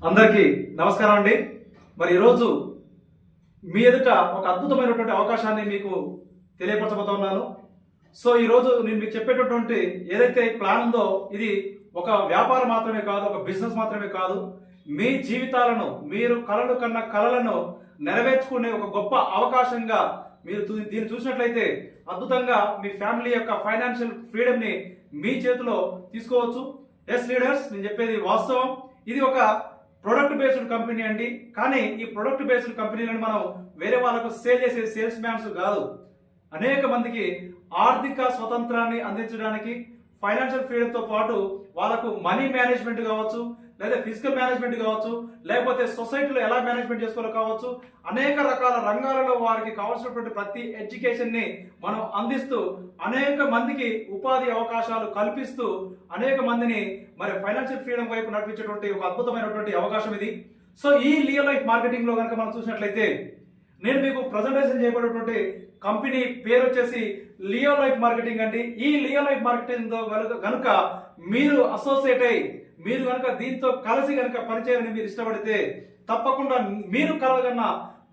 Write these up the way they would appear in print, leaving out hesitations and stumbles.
అందరికీ నమస్కారం అండి. మరి ఈరోజు మీ ఎదుట ఒక అద్భుతమైనటువంటి అవకాశాన్ని మీకు తెలియపరచబోతున్నాను. సో ఈరోజు నేను మీకు చెప్పేటటువంటి ఏదైతే ప్లాన్ ఉందో ఇది ఒక వ్యాపారం మాత్రమే కాదు, ఒక బిజినెస్ మాత్రమే కాదు. మీ జీవితాలను, మీరు కలలు కన్న కలలను నెరవేర్చుకునే ఒక గొప్ప అవకాశంగా మీరు దీన్ని చూసినట్లయితే అద్భుతంగా మీ ఫ్యామిలీ యొక్క ఫైనాన్షియల్ ఫ్రీడమ్ని మీ చేతిలో తీసుకోవచ్చు. ఎస్ లీడర్స్, నేను చెప్పేది వాస్తవం. ఇది ఒక ప్రొడక్ట్ బేస్డ్ కంపెనీ అండి. కానీ ఈ ప్రొడక్ట్ బేస్డ్ కంపెనీలను మనం వేరే వాళ్ళకు సేల్ చేసే సేల్స్ మ్యాన్స్ కాదు. అనేక మందికి ఆర్థిక స్వతంత్రాన్ని అందించడానికి, ఫైనాన్షియల్ ఫ్రీడమ్తో పాటు వాళ్ళకు మనీ మేనేజ్మెంట్ కావచ్చు, లేదా ఫిజికల్ మేనేజ్మెంట్ కావచ్చు, లేకపోతే సొసైటీలో ఎలా మేనేజ్మెంట్ చేసుకోవాలో కావచ్చు, అనేక రకాల రంగాలలో వారికి కావాల్సినటువంటి ప్రతి ఎడ్యుకేషన్ని మనం అందిస్తూ అనేక మందికి ఉపాధి అవకాశాలు కల్పిస్తూ అనేక మందిని మరి ఫైనాన్షియల్ ఫ్రీడమ్ వైపు నడిపించేటువంటి ఒక అద్భుతమైనటువంటి అవకాశం ఇది. సో ఈ లియో లైఫ్ మార్కెటింగ్ లో కనుక మనం చూసినట్లయితే నేను మీకు ప్రజెంటేషన్ చేయబడినటువంటి కంపెనీ పేరు వచ్చేసి లియో లైఫ్ మార్కెటింగ్ అండి. ఈ లియో లైఫ్ మార్కెటింగ్ తో కనుక మీరు అసోసియేట్ అయ్యి మీరు కనుక దీంతో కలిసి కనుక పనిచేయాలని మీరు ఇష్టపడితే తప్పకుండా మీరు కలగన్న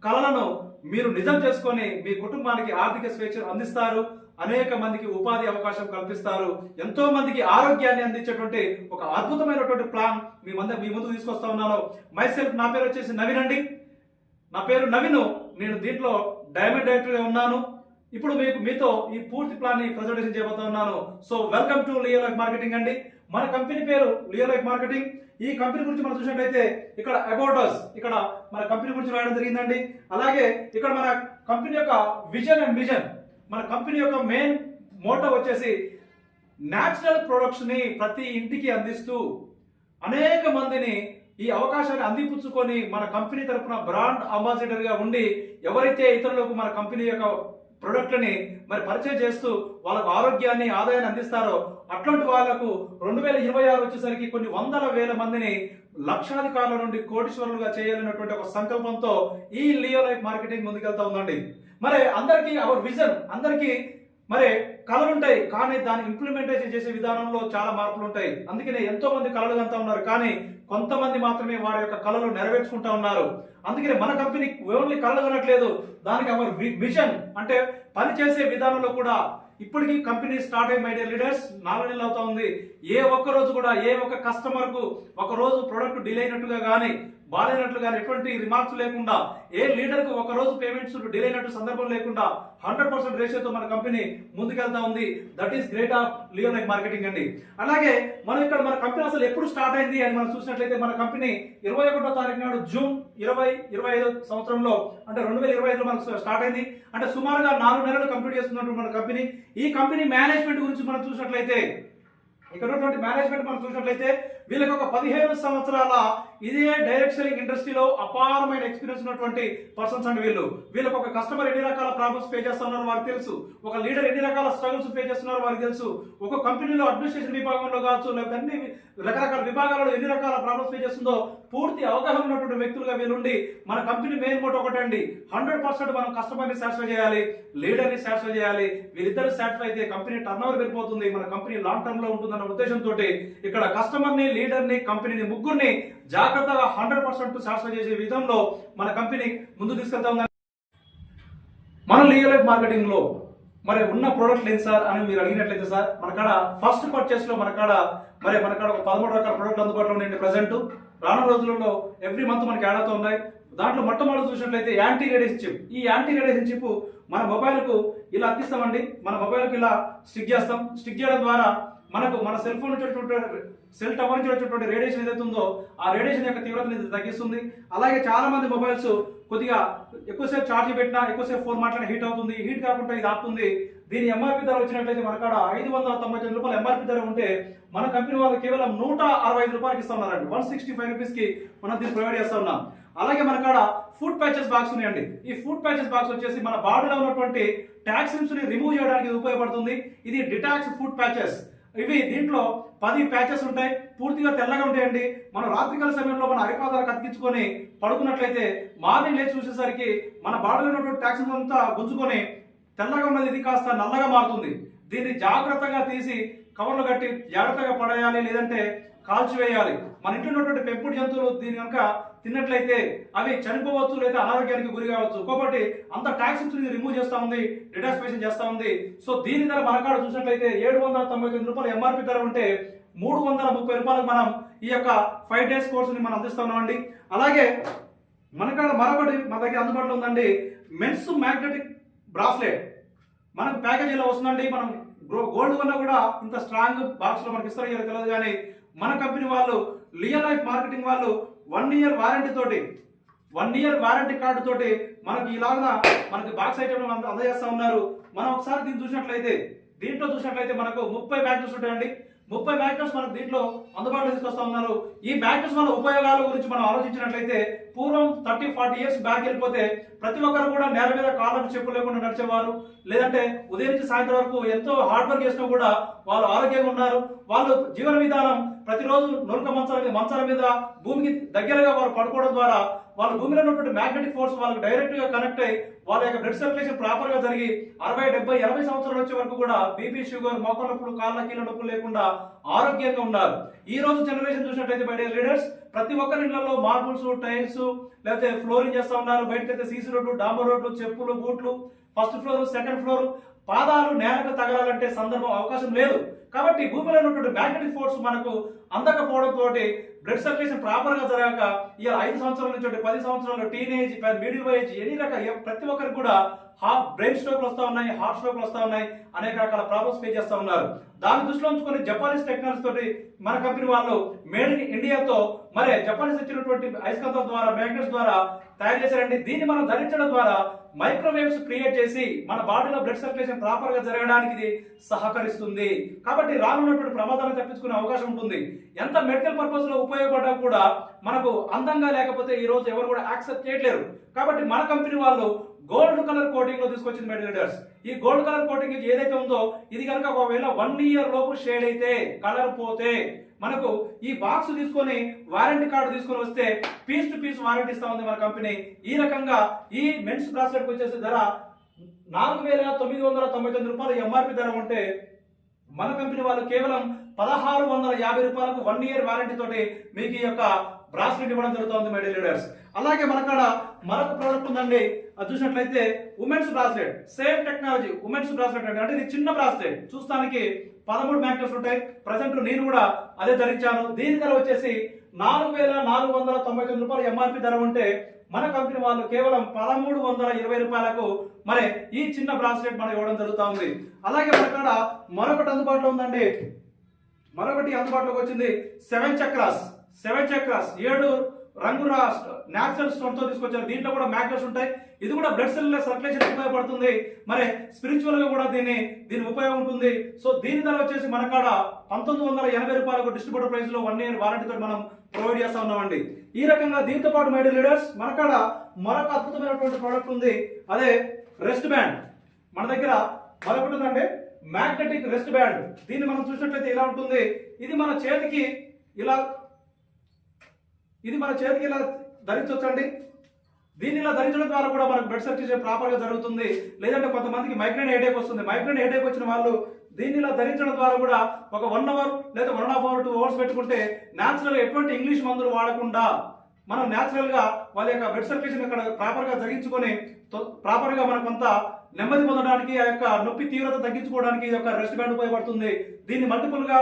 కళలను మీరు నిజం చేసుకొని మీ కుటుంబానికి ఆర్థిక స్వేచ్ఛను అందిస్తారు, అనేక మందికి ఉపాధి అవకాశం కల్పిస్తారు, ఎంతో మందికి ఆరోగ్యాన్ని అందించేటువంటి ఒక అద్భుతమైనటువంటి ప్లాన్ మీ ముందు తీసుకొస్తా ఉన్నాను. మైసెల్ఫ్, నా పేరు వచ్చేసి నవీన్ అండి. నా పేరు నవీన్. నేను దీంట్లో డైమండ్ డైరెక్టర్ గా ఉన్నాను. ఇప్పుడు మీతో ఈ పూర్తి ప్లాన్ ని ప్రజెంటేషన్ చేయబోతా ఉన్నాను. So welcome to Leo life marketing అండి. మన కంపెనీ పేరు లియో లైఫ్ మార్కెటింగ్. ఈ కంపెనీ గురించి మనం చూసినట్లయితే ఇక్కడ అబౌట్ us, ఇక్కడ మన కంపెనీ గురించి రాయడం జరిగిందండి. అలాగే ఇక్కడ మన కంపెనీ యొక్క విజన్ అండ్ మిషన్, మన కంపెనీ యొక్క మెయిన్ మోటో వచ్చేసి న్యాచురల్ ప్రొడక్ట్స్ ని ప్రతి ఇంటికి అందిస్తూ అనేక మందిని ఈ అవకాశాన్ని అందిపుచ్చుకొని మన కంపెనీ తరఫున బ్రాండ్ అంబాసిడర్ గా ఉండి ఎవరైతే ఇతరులకు మన కంపెనీ యొక్క ప్రొడక్ట్లని మరి పరిచయం చేస్తూ వాళ్ళకు ఆరోగ్యాన్ని, ఆదాయాన్ని అందిస్తారో అట్లాంటి వాళ్లకు 2026 వచ్చేసరికి కొన్ని వందల వేల మందిని లక్షాధికారుల నుండి కోటీశ్వరులుగా చేయాలన్నటువంటి ఒక సంకల్పంతో ఈ లియో లైఫ్ మార్కెటింగ్ ముందుకెళ్తా ఉందండి. మరి అందరికీ అవర్ విజన్, అందరికీ మరి కళలు ఉంటాయి, కానీ దాన్ని ఇంప్లిమెంటేషన్ చేసే విధానంలో చాలా మార్పులు ఉంటాయి. అందుకనే ఎంతో మంది కళలు కంతా ఉన్నారు, కానీ కొంతమంది మాత్రమే వారి యొక్క కళలు నెరవేర్చుకుంటా ఉన్నారు. అందుకనే మన కంపెనీ ఓన్లీ కళలు కనట్లేదు, దానికి అవర్ విజన్ అంటే పని చేసే విధానంలో కూడా ఇప్పటికీ కంపెనీ స్టార్ట్ అయ్యి మై డియర్ లీడర్స్ 4 నెలలు అవుతా ఉంది. ఏ ఒక్క రోజు కూడా ఏ ఒక్క కస్టమర్ కు ఒక రోజు ప్రొడక్ట్ డిలే అయినట్టుగా కానీ బాలైనట్లు కానీ ఎటువంటి రిమార్క్స్ లేకుండా, ఏ లీడర్ కు ఒక రోజు పేమెంట్స్ డిలే అయినట్టు సందర్భం లేకుండా 100% రేషియోతో మన కంపెనీ ముందుకెళ్తా ఉంది. That is great of Leo life marketing అండి. అలాగే మనం ఇక్కడ మన కంపెనీ అసలు ఎప్పుడు స్టార్ట్ అయింది అని మనం చూసినట్లయితే మన కంపెనీ 21వ తారీఖు నాడు జూన్ 2025 సంవత్సరంలో అంటే 2025లో మనకు స్టార్ట్ అయింది. అంటే సుమారుగా 4 నెలలు కంప్లీట్ చేస్తున్నటువంటి మన కంపెనీ. ఈ కంపెనీ మేనేజ్మెంట్ గురించి మనం చూసినట్లయితే ఇక్కడ ఉన్నటువంటి మేనేజ్మెంట్ మనం చూసినట్లయితే వీళ్ళకి ఒక 15 సంవత్సరాల ఇదే డైరెక్ట్ సెల్లింగ్ ఇండస్ట్రీలో అపారమైన ఎక్స్పీరియన్స్ ఉన్నటువంటి పర్సన్స్ అండి. వీళ్ళకి ఒక కస్టమర్ ఎన్ని రకాల ప్రాబ్లమ్స్ పే చేస్తున్నారో వారికి తెలుసు, ఒక లీడర్ ఎన్ని రకాల స్ట్రగుల్స్ పే చేస్తున్నారో వారికి తెలుసు, ఒక కంపెనీలో అడ్మినిస్ట్రేషన్ విభాగంలో కావచ్చు లేకపోతే అన్ని రకరకాల విభాగాలలో ఎన్ని రకాల ప్రాబ్లమ్స్ పే చేస్తుందో పూర్తి అవగాహన ఉన్నటువంటి వ్యక్తులుగా వీళ్ళుండి మన కంపెనీ మెయిన్ మోటో ఒకటే అండి, 100% మనం కస్టమర్ని సాటిస్ఫై చేయాలి, లీడర్ని సాటిస్ఫై చేయాలి. వీళ్ళిద్దరు సాటిస్ఫై అయితే కంపెనీ టర్న్ ఓవర్ పెరిగిపోతుంది, మన కంపెనీ లాంగ్ టర్మ్ లో ఉంటుందన్న ఉద్దేశంతో ఇక్కడ కస్టమర్ని, లీడర్ని, కంపెనీని ముగ్గురిని జాగ్రత్తగా 100% సాటిస్ఫై చేసే విధంలో మన కంపెనీ ముందు తీసుకెళ్తా ఉంది. మన లియో లైఫ్ మార్కెటింగ్ లో మరి ఉన్న ప్రోడక్ట్ లేదు సార్ అని మీరు అడిగినట్లయితే సార్ మన కాడ ఫస్ట్ పర్చేస్ లో మన కాడ ఒక 13 రకాల ప్రోడక్ట్లు అందుబాటులో ఉన్నాయండి. ప్రజెంట్ రానున్న రోజులలో ఎవ్రీ మంత్ మనకి యాడ్ అవుతూ ఉన్నాయి. దాంట్లో మొట్టమొదటి చూసినట్లయితే యాంటీ రేడియేషన్ చిప్. ఈ యాంటీ రేడియేషన్ చిప్ మన మొబైల్ కు ఇలా అతికిస్తామండి. మన మొబైల్ కు ఇలా స్టిక్ చేస్తాం. స్టిక్ చేయడం ద్వారా మనకు మన సెల్ ఫోన్ సెల్ టవర్ నుంచి వచ్చేటువంటి రేడియేషన్ ఏదైతే ఉందో ఆ రేడియేషన్ యొక్క తీవ్రతని తగ్గిస్తుంది. అలాగే చాలా మంది మొబైల్స్ కొద్దిగా ఎక్కువసేపు ఛార్జ్ పెట్టినా, ఎక్కువసేపు ఫోన్ మాట్లాడినా హీట్ అవుతుంది. హీట్ కాకుండా ఇది ఆపుతుంది. దీని ఎంఆర్పీ ధర వచ్చినట్లయితే మన కాడ 599 రూపాయలు ఎంఆర్పీ ధర ఉంటే మన కంపెనీ వాళ్ళు కేవలం 165 రూపాయలకి ఇస్తున్నారండి. 165 రూపీస్ కి మనం దీన్ని ప్రొవైడ్ చేస్తా ఉన్నాం. అలాగే మన కాడ ఫుడ్ ప్యాచెస్ బాక్స్ ఉన్నాయండి. ఈ ఫుడ్ ప్యాచెస్ బాక్స్ వచ్చేసి మన బాడీలో ఉన్నటువంటి టాక్సిన్స్ ని రిమూవ్ చేయడానికి ఉపయోగపడుతుంది. ఇది డిటాక్స్ ఫుడ్ ప్యాచెస్. దీంట్లో 10 ప్యాచెస్ ఉంటాయి, పూర్తిగా తెల్లగా ఉంటాయండి. మనం రాత్రికాల సమయంలో మన అరిపాదాలకు అతికించుకొని పడుకున్నట్లయితే మార్నింగ్ లేచి చూసేసరికి మన బాడీలో ఉన్నటువంటి టాక్సిన్స్ అంతా గుంజుకొని తెల్లగా ఉన్నది ఇది కాస్త నల్లగా మారుతుంది. దీన్ని జాగ్రత్తగా తీసి కవర్లు కట్టి జాగ్రత్తగా పడేయాలి, లేదంటే కాల్చివేయాలి. మన ఇంట్లో ఉన్నటువంటి పెంపుడు జంతువులు దీని కనుక తిన్నట్లయితే అవి చనిపోవచ్చు లేదా అనారోగ్యానికి గురి కావచ్చు. కాబట్టి అంత టాక్సిన్స్ రిమూవ్ చేస్తా ఉంది, డిటాక్సిఫికేషన్ చేస్తా ఉంది. సో దీని ధర మన కాడ చూసినట్లయితే 799 రూపాయలు ఎంఆర్పి ధర ఉంటే 330 రూపాయలకు మనం ఈ యొక్క 5 days కోర్సుని మనం అందిస్తా ఉన్నామండి. అలాగే మన కాడ మరొకటి మన దగ్గర అందుబాటులో ఉందండి, మెన్స్ మ్యాగ్నెటిక్ బ్రాస్లెట్. మనకు ప్యాకేజీలో వస్తుందండి. మనం గోల్డ్ వల్ల కూడా ఇంత స్ట్రాంగ్ బాక్స్ లో మనకి ఇస్తారో తెలియదు, కానీ మన కంపెనీ వాళ్ళు లియల్ లైఫ్ మార్కెటింగ్ వాళ్ళు 1 year వారంటీ తోటి 1 year వారంటీ కార్డు తోటి మనకి ఇలాగా మనకి బాక్స్ ఐటమ్ అందజేస్తా ఉన్నారు. మనం ఒకసారి దీంట్లో చూసినట్లయితే మనకు 30 మ్యాగ్నెట్స్ ఉంటాయండి. 30 మ్యాగ్నెట్స్ మనకు దీంట్లో అందుబాటులో తీసుకొస్తా ఉన్నారు. ఈ మ్యాగ్నెట్స్ వల్ల ఉపయోగాల గురించి మనం ఆలోచించినట్లయితే పూర్వం 30-40 years బ్యాక్ వెళ్ళిపోతే ప్రతి ఒక్కరు కూడా నేల మీద కాళ్ళకు చెప్పులు లేకుండా నడిచేవారు. లేదంటే ఉదయం నుంచి సాయంత్రం వరకు ఎంతో హార్డ్ వర్క్ చేసినా కూడా వాళ్ళు ఆరోగ్యంగా ఉన్నారు. వాళ్ళు జీవన విధానం ప్రతిరోజు నొరక మంచాల మీద భూమికి దగ్గరగా వారు పడుకోవడం ద్వారా వాళ్ళ భూమిలో ఉన్నటువంటి మ్యాగ్నెటిక్ ఫోర్స్ వాళ్ళకి డైరెక్ట్ గా కనెక్ట్ అయ్యి వాళ్ళ యొక్క బ్లడ్ సర్క్యులేషన్ ప్రాపర్ గా జరిగి 60, 70, 80 సంవత్సరాలు వచ్చే వరకు కూడా బీపీ, షుగర్, మోకాళ్ళ నొప్పులు, కాళ్ళ కీళ్ళ నొప్పులు లేకుండా ఆరోగ్యంగా ఉన్నారు. ఈ రోజు జనరేషన్ చూసినట్లయితే బయట లీడర్స్ ప్రతి ఒక్కరి ఇళ్లలో మార్బుల్స్, టైల్స్ లేకపోతే ఫ్లోరింగ్ చేస్తా ఉన్నారు. బయటకైతే సీసీ రోడ్లు, డాంబర్ రోడ్లు, చెప్పులు, బూట్లు, ఫస్ట్ ఫ్లోర్, సెకండ్ ఫ్లోర్, పాదాలు నేలకు తగలాలంటే సందర్భం అవకాశం లేదు. కాబట్టి భూమిలో ఉన్నటువంటి మ్యాగ్నెటిక్ ఫోర్స్ మనకు అందకపోవడం తోటి బ్లడ్ సర్క్యులేషన్ ప్రాపర్ గా జరగక ఇలా 5 సంవత్సరాల నుంచి 10 సంవత్సరాలు టీనేజ్, మిడిల్ ఏజ్, ఎన్ని రకాల ప్రతి ఒక్కరికి కూడా బ్రెయిన్ స్ట్రోక్లు వస్తా ఉన్నాయి, హార్ట్ స్ట్రోక్లు వస్తా ఉన్నాయి, అనేక రకాల ప్రాబ్లమ్స్ ఫేస్ చేస్తా ఉన్నారు. దాన్ని దృష్టిలో ఉంచుకొని జపానీస్ టెక్నాలజీ తోటి మన కంపెనీ వాళ్ళు మేడ్ ఇన్ ఇండియాతో మరి జపానీస్ ఇచ్చినటువంటి అయస్కాంతాల ద్వారా, మ్యాగ్నెట్స్ ద్వారా తయారు చేశారండి. దీన్ని మనం ధరించడం ద్వారా మైక్రోవేవ్స్ క్రియేట్ చేసి మన బాడీలో బ్లడ్ సర్క్యులేషన్ ప్రాపర్ గా జరగడానికి ఇది సహకరిస్తుంది. కాబట్టి రానున్నటువంటి ప్రమాదాలను తప్పించుకునే అవకాశం ఉంటుంది. ఎంత మెడికల్ పర్పస్ లో ఉపయోగపడ్డా కూడా మనకు అందంగా లేకపోతే ఈ రోజు ఎవరు కూడా యాక్సెప్ట్ చేయట్లేరు. కాబట్టి మన కంపెనీ వాళ్ళు గోల్డ్ కలర్ కోటింగ్ లో తీసుకొచ్చింది మెడికల్ లీడర్స్. ఈ గోల్డ్ కలర్ కోటింగ్ ఏదైతే ఉందో ఇది కనుక ఒకవేళ 1 year లోపు షేడ్ అయితే, కలర్ పోతే మనకు ఈ బాక్స్ తీసుకొని వారంటీ కార్డు తీసుకొని వస్తే పీస్ టు పీస్ వారంటీ ఇస్తా ఉంది మన కంపెనీ. ఈ రకంగా ఈ మెన్స్ బ్రాస్లెట్ వచ్చేసి ధర 4,999 రూపాయలు ఎంఆర్పి ధర ఉంటే మన కంపెనీ వాళ్ళు కేవలం 1,650 రూపాయలకు 1 year వారంటీ తోటి మీకు ఈ యొక్క బ్రాస్లెట్ ఇవ్వడం జరుగుతుంది మై లీడర్స్. అలాగే మనకాడ మరొక ప్రోడక్ట్ ఉందండి. అది చూసినట్లయితే women's bracelet, same technology women's bracelet అంటే ఇది చిన్న బ్రాస్లెట్, చూస్తానికి 13 మ్యాగ్నెట్స్ ఉంటాయి. ప్రజెంట్ నేను కూడా అదే ధరించాను. దీని ధర వచ్చేసి 4,499 రూపాయలు ఎంఆర్పి ధర ఉంటే మన కంపెనీ వాళ్ళు కేవలం 1,320 రూపాయలకు మరి ఈ చిన్న బ్రాస్లెట్ మనకి ఇవ్వడం జరుగుతూ ఉంది. అలాగే మనకాడ మరొకటి అందుబాటులో ఉందండి. మరొకటి అందుబాటులోకి వచ్చింది 7 చక్రాస్. 7 రంగుల న్యాచురల్ స్టోన్ తో తీసుకొచ్చారు. దీంట్లో కూడా మ్యాగ్నెట్స్ ఉంటాయి. ఇది కూడా బ్లడ్ సెల్ సర్క్యులేషన్ ఉపయోగపడుతుంది. మరి స్పిరిచువల్ గా కూడా దీని ఉపయోగం ఉంటుంది. సో దీని ధర వచ్చేసి మన కాడ 1,980 రూపాయలకు డిస్ట్రిబ్యూటర్ ప్రైస్ లో 1 year వారంటీ తోటి మనం ప్రొవైడ్ చేస్తా ఉన్నామండి. ఈ రకంగా దీంతో పాటు మై డియర్ లీడర్స్ మన కాడ మరొక అద్భుతమైనటువంటి ప్రోడక్ట్ ఉంది. అదే రెస్ట్ బ్యాండ్. మన దగ్గర మరొకటి ఉందండి, మ్యాగ్నెటిక్ రెస్ట్ బ్యాండ్. దీన్ని మనం చూసినట్లయితే ఇలా ఉంటుంది. ఇది మన చేతికి ఇలా ధరించవచ్చండి. దీన్ని ఇలా ధరించడం ద్వారా కూడా మనకు బ్లడ్ సర్క్యులేషన్ ప్రాపర్ గా జరుగుతుంది. లేదంటే కొంతమందికి మైగ్రేన్ హెడేక్ వస్తుంది. మైగ్రేన్ హెడేక్ వచ్చిన వాళ్ళు దీన్ని ఇలా ధరించడం ద్వారా కూడా ఒక 1 hour లేదా 1.5 hour 2 hours పెట్టుకుంటే న్యాచురల్ గా ఎటువంటి ఇంగ్లీష్ మందులు వాడకుండా మనం న్యాచురల్ గా వాళ్ళ యొక్క బ్లడ్ సర్క్యులేషన్ ఇక్కడ ప్రాపర్ గా జరిగించుకొని ప్రాపర్ గా మనం కొంత నెమ్మది పొందడానికి, ఆ యొక్క నొప్పి తీవ్రత తగ్గించుకోవడానికి ఈ యొక్క రెస్ట్ బ్యాండ్ ఉపయోగపడుతుంది. దీన్ని మల్టిపుల్ గా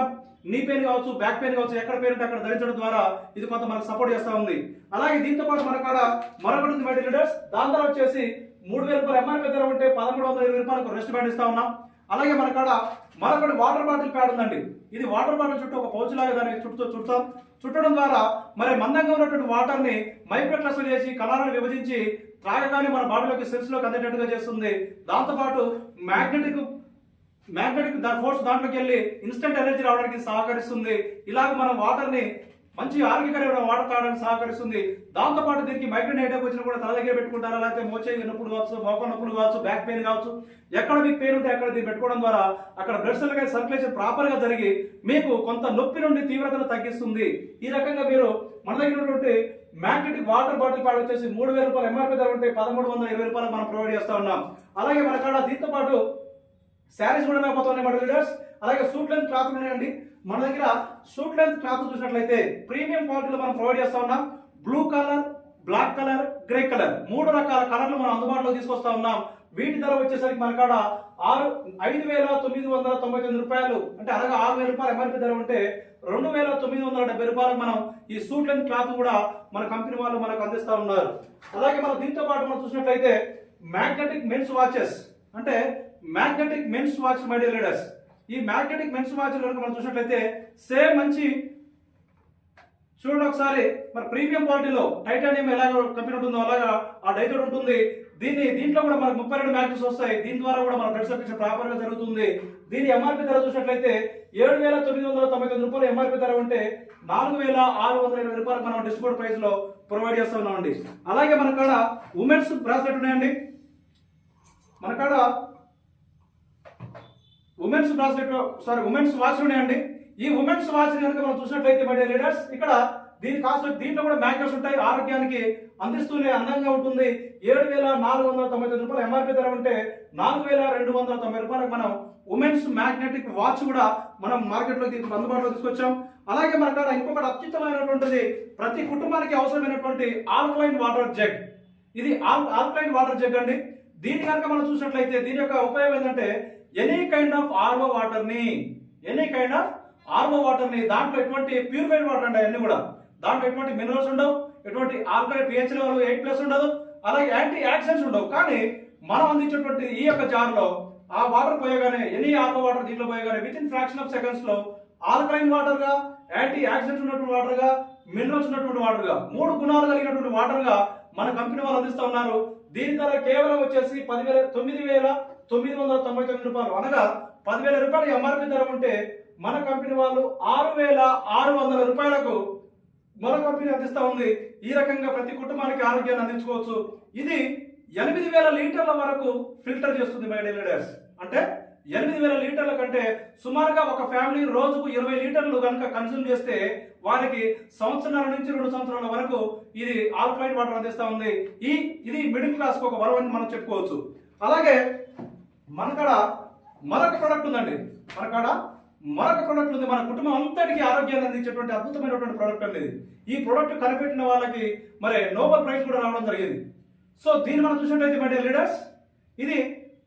నీ పెయిన్ కావచ్చు, బ్యాక్ పెయిన్ కావచ్చు, ఎక్కడ పెయిన్ అక్కడ ధరించడం ద్వారా ఇది కొంత మనకు సపోర్ట్ చేస్తా ఉంది. అలాగే దీంతో పాటు మన కాడ మరొకటి ఉంది మై డియర్ లీడర్స్. దాని ధర వచ్చేసి 3,000 రూపాయలు ఎంఆర్పి ధర ఉంటే 1,320 రూపాయలకు రెస్ట్ బ్యాండ్ ఇస్తా ఉన్నాం. అలాగే మన కాడ మరొకటి వాటర్ బాటిల్ ప్యాడ్ ఉందండి. ఇది వాటర్ బాటిల్ చుట్టూ ఒక పౌచ్ లాగా దాన్ని చుట్టడం ద్వారా మరి మందంగా ఉన్నటువంటి వాటర్ ని మైక్రో క్లస్టర్ చేసి కణాలను విభజించి త్రాగగానే మన బాడీలోకి సెల్స్ లోకి అందేటట్టుగా చేస్తుంది. దాంతో పాటు మ్యాగ్నెటిక్ ఫోర్స్ దాంట్లోకి వెళ్ళి ఇన్స్టెంట్ ఎనర్జీ రావడానికి సహకరిస్తుంది. ఇలాగ మనం వాటర్ ని మంచి ఆరోగ్యకరమైన వాటర్ తాగడానికి సహకరిస్తుంది. దాంతో పాటు దీనికి మైగ్రేన్ హెడేక్ వచ్చినా కూడా తల దగ్గర పెట్టుకుంటారా, లేకపోతే మోచేయి నొప్పులు కావచ్చు, మోకాళ్ళ నొప్పులు కావచ్చు, బ్యాక్ పెయిన్ కావచ్చు, ఎక్కడ మీకు పెయిన్ ఉంటే అక్కడ దీన్ని పెట్టుకోవడం ద్వారా అక్కడ బ్లడ్ సర్క్యులేషన్ ప్రాపర్ గా జరిగి మీకు కొంత నొప్పి నుండి తీవ్రతను తగ్గిస్తుంది. ఈ రకంగా మీరు మన దగ్గర ఉన్నటువంటి మ్యాగ్నెటిక్ వాటర్ బాటిల్ ప్యాడ్ వచ్చేసి 3,000 రూపాయలు ఎంఆర్పి ధర ఉంటే 1,320 రూపాయలు మనం ప్రొవైడ్ చేస్తా ఉన్నాం. అలాగే మన కాడ దీంతో పాటు శారీస్ కూడా లేకపోతున్నాయి మన లీడర్స్. అలాగే సూట్ లెంత్ క్లాత్ ఉన్నాయండి మన దగ్గర. సూట్ లెంత్ క్లాత్ చూసినట్లయితే ప్రీమియం క్వాలిటీలో మనం ప్రొవైడ్ చేస్తా ఉన్నాం. Blue colour, black colour, grey colour 3 రకాల కలర్లు మనం అందుబాటులో తీసుకొస్తా ఉన్నాం. వీటి ధర వచ్చేసరికి మన కాడ 5,999 రూపాయలు, అంటే అనగా 6,000 రూపాయలు ఎంఆర్పీ ధర ఉంటే 2,970 రూపాయలకు మనం ఈ సూట్ లెంత్ క్లాత్ కూడా మన కంపెనీ వాళ్ళు మనకు అందిస్తా ఉన్నారు. అలాగే మనం దీంతో పాటు మనం చూసినట్లయితే మ్యాగ్నెటిక్ మెన్స్ వాచెస్, అంటే magnetic men's watch my dear leaders. ఈ మ్యాగ్నెటిక్ మెన్స్ వాచ్ కనుక మనం చూసినట్లయితే సేమ్ మంచి చూడండి ఒకసారి, మరి ప్రీమియం క్వాలిటీలో టైటానియం ఎలాగ కంపెనీ ఉంటుందో అలాగా ఆ డైతోడ్ ఉంటుంది. దీంట్లో కూడా మనకు 32 మ్యాగ్నెట్స్ వస్తాయి. దీని ద్వారా కూడా మన బ్లడ్ సర్క్యులేషన్ ప్రాపర్ గా జరుగుతుంది. దీని ఎంఆర్పీ ధర చూసినట్లయితే 7,999 రూపాయలు ఎంఆర్పీ ధర ఉంటే 4,620 రూపాయలు మనం డిస్కౌంట్ ప్రైస్ లో ప్రొవైడ్ చేస్తా ఉన్నామండి. అలాగే మన కాడ ఉమెన్స్ బ్రాస్లెట్ ఉన్నాయండి. మన కాడ ఉమెన్స్ వాచ్ ఉన్నాయండి. ఈ ఉమెన్స్ వాచ్ కనుక మనం చూసినట్లయితే మై డియర్ లీడర్స్, ఇక్కడ దీని కాస్ట్ దీంట్లో కూడా మ్యాగ్నెట్స్ ఉంటాయి. ఆరోగ్యానికి అందిస్తూనే అందంగా ఉంటుంది. 7,499 రూపాయలు ఎంఆర్పీ ధర ఉంటే 4,290 రూపాయలకు మనం ఉమెన్స్ మ్యాగ్నెటిక్ వాచ్ కూడా మనం మార్కెట్ లో అందుబాటులో తీసుకొచ్చాం. అలాగే మన కాడ ఇంకొకటి అత్యుత్తమైనటువంటిది, ప్రతి కుటుంబానికి అవసరమైనటువంటి ఆల్కలైన్ వాటర్ జగ్. ఇది ఆల్కలైన్ వాటర్ జగ్ అండి. దీన్ని కనుక మనం చూసినట్లయితే దీని యొక్క ఉపయోగం ఏంటంటే any kind of RO water ని దాంట్లో ఎటువంటి ప్యూరిఫైడ్ వాటర్ అండి. అన్ని కూడా దాంట్లో ఎటువంటి మినరల్స్ ఉండవు, ఎటువంటి ఆల్కలైన్ పిహెచ్ లెవెల్ 8+ ఉండదు, అలాగే యాంటీ ఆక్సిడెంట్స్ ఉండవు. కానీ మనం అందించేటువంటి ఈ యొక్క జార్ లో ఆ వాటర్ పోయగానే, ఎనీ ఆర్ఓ వాటర్ దీంట్లో పోయగానే with in fraction of seconds లో ఆల్కలైన్ వాటర్ గా, యాంటీ ఆక్సిడెంట్స్ ఉన్నటువంటి వాటర్ గా, మినరల్స్ ఉన్నటువంటి వాటర్ గా, 3 గుణాలు కలిగినటువంటి వాటర్ గా మన కంపెనీ వాళ్ళు అందిస్తా ఉన్నారు. దీని ధర కేవలం వచ్చేసి 9,999 రూపాయలు, అనగా 10,000 రూపాయలు ఎంఆర్పీ ధర ఉంటే మన కంపెనీ వాళ్ళు 6,600 రూపాయలకు మన కంపెనీ అందిస్తా ఉంది. ఈ రకంగా ప్రతి కుటుంబానికి ఆరోగ్యాన్ని అందించుకోవచ్చు. ఇది 8,000 లీటర్ల వరకు ఫిల్టర్ చేస్తుంది మై డియర్ లీడర్స్. అంటే 8,000 లీటర్ల కంటే సుమారుగా ఒక ఫ్యామిలీ రోజుకు 20 లీటర్లు కనుక కన్సూమ్ చేస్తే వారికి సంవత్సరాల నుంచి 2 సంవత్సరాల వరకు ఇది ఆల్కలైన్ వాటర్ అందిస్తా ఉంది. ఇది మిడిల్ క్లాస్ ఒక వరం అని మనం చెప్పుకోవచ్చు. అలాగే మన కాడ మరొక ప్రొడక్ట్ ఉందండి. మన కుటుంబం అంతటికి ఆరోగ్యాన్ని అందించేటువంటి అద్భుతమైనటువంటి ప్రొడక్ట్ అండి. ఈ ప్రొడక్ట్ కనిపెట్టిన వాళ్ళకి మరి నోబెల్ ప్రైజ్ కూడా రావడం జరిగింది. సో దీన్ని మనం చూసినట్లయితే మై డియర్ లీడర్స్, ఇది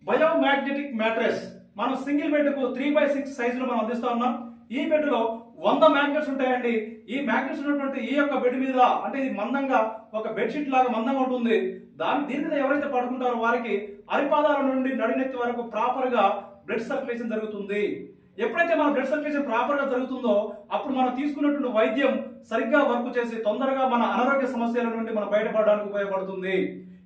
బయోమాగ్నెటిక్ మ్యాట్రెస్. మనం సింగిల్ బెడ్ కు 3/6 సైజులో మనం అందిస్తా ఉన్నాం. ఈ బెడ్ లో 100 మ్యాగ్నెట్స్ ఉంటాయండి. ఈ మ్యాగ్నెట్స్ ఉన్నటువంటి ఈ యొక్క బెడ్ మీద, అంటే ఇది మందంగా ఒక బెడ్షీట్ లాగా మందంగా ఉంటుంది. దీని మీద ఎవరైతే పడుకుంటారో వారికి అరిపాదాల నుండి నడినెత్తి వరకు ప్రాపర్ గా బ్లడ్ సర్క్యులేషన్ జరుగుతుంది. ఎప్పుడైతే మన బ్లడ్ సర్క్యులేషన్ ప్రాపర్ గా జరుగుతుందో అప్పుడు మనం తీసుకున్నటువంటి వైద్యం సరిగ్గా వర్క్ చేసి తొందరగా మన అనారోగ్య సమస్యల నుండి మనం బయటపడడానికి ఉపయోగపడుతుంది.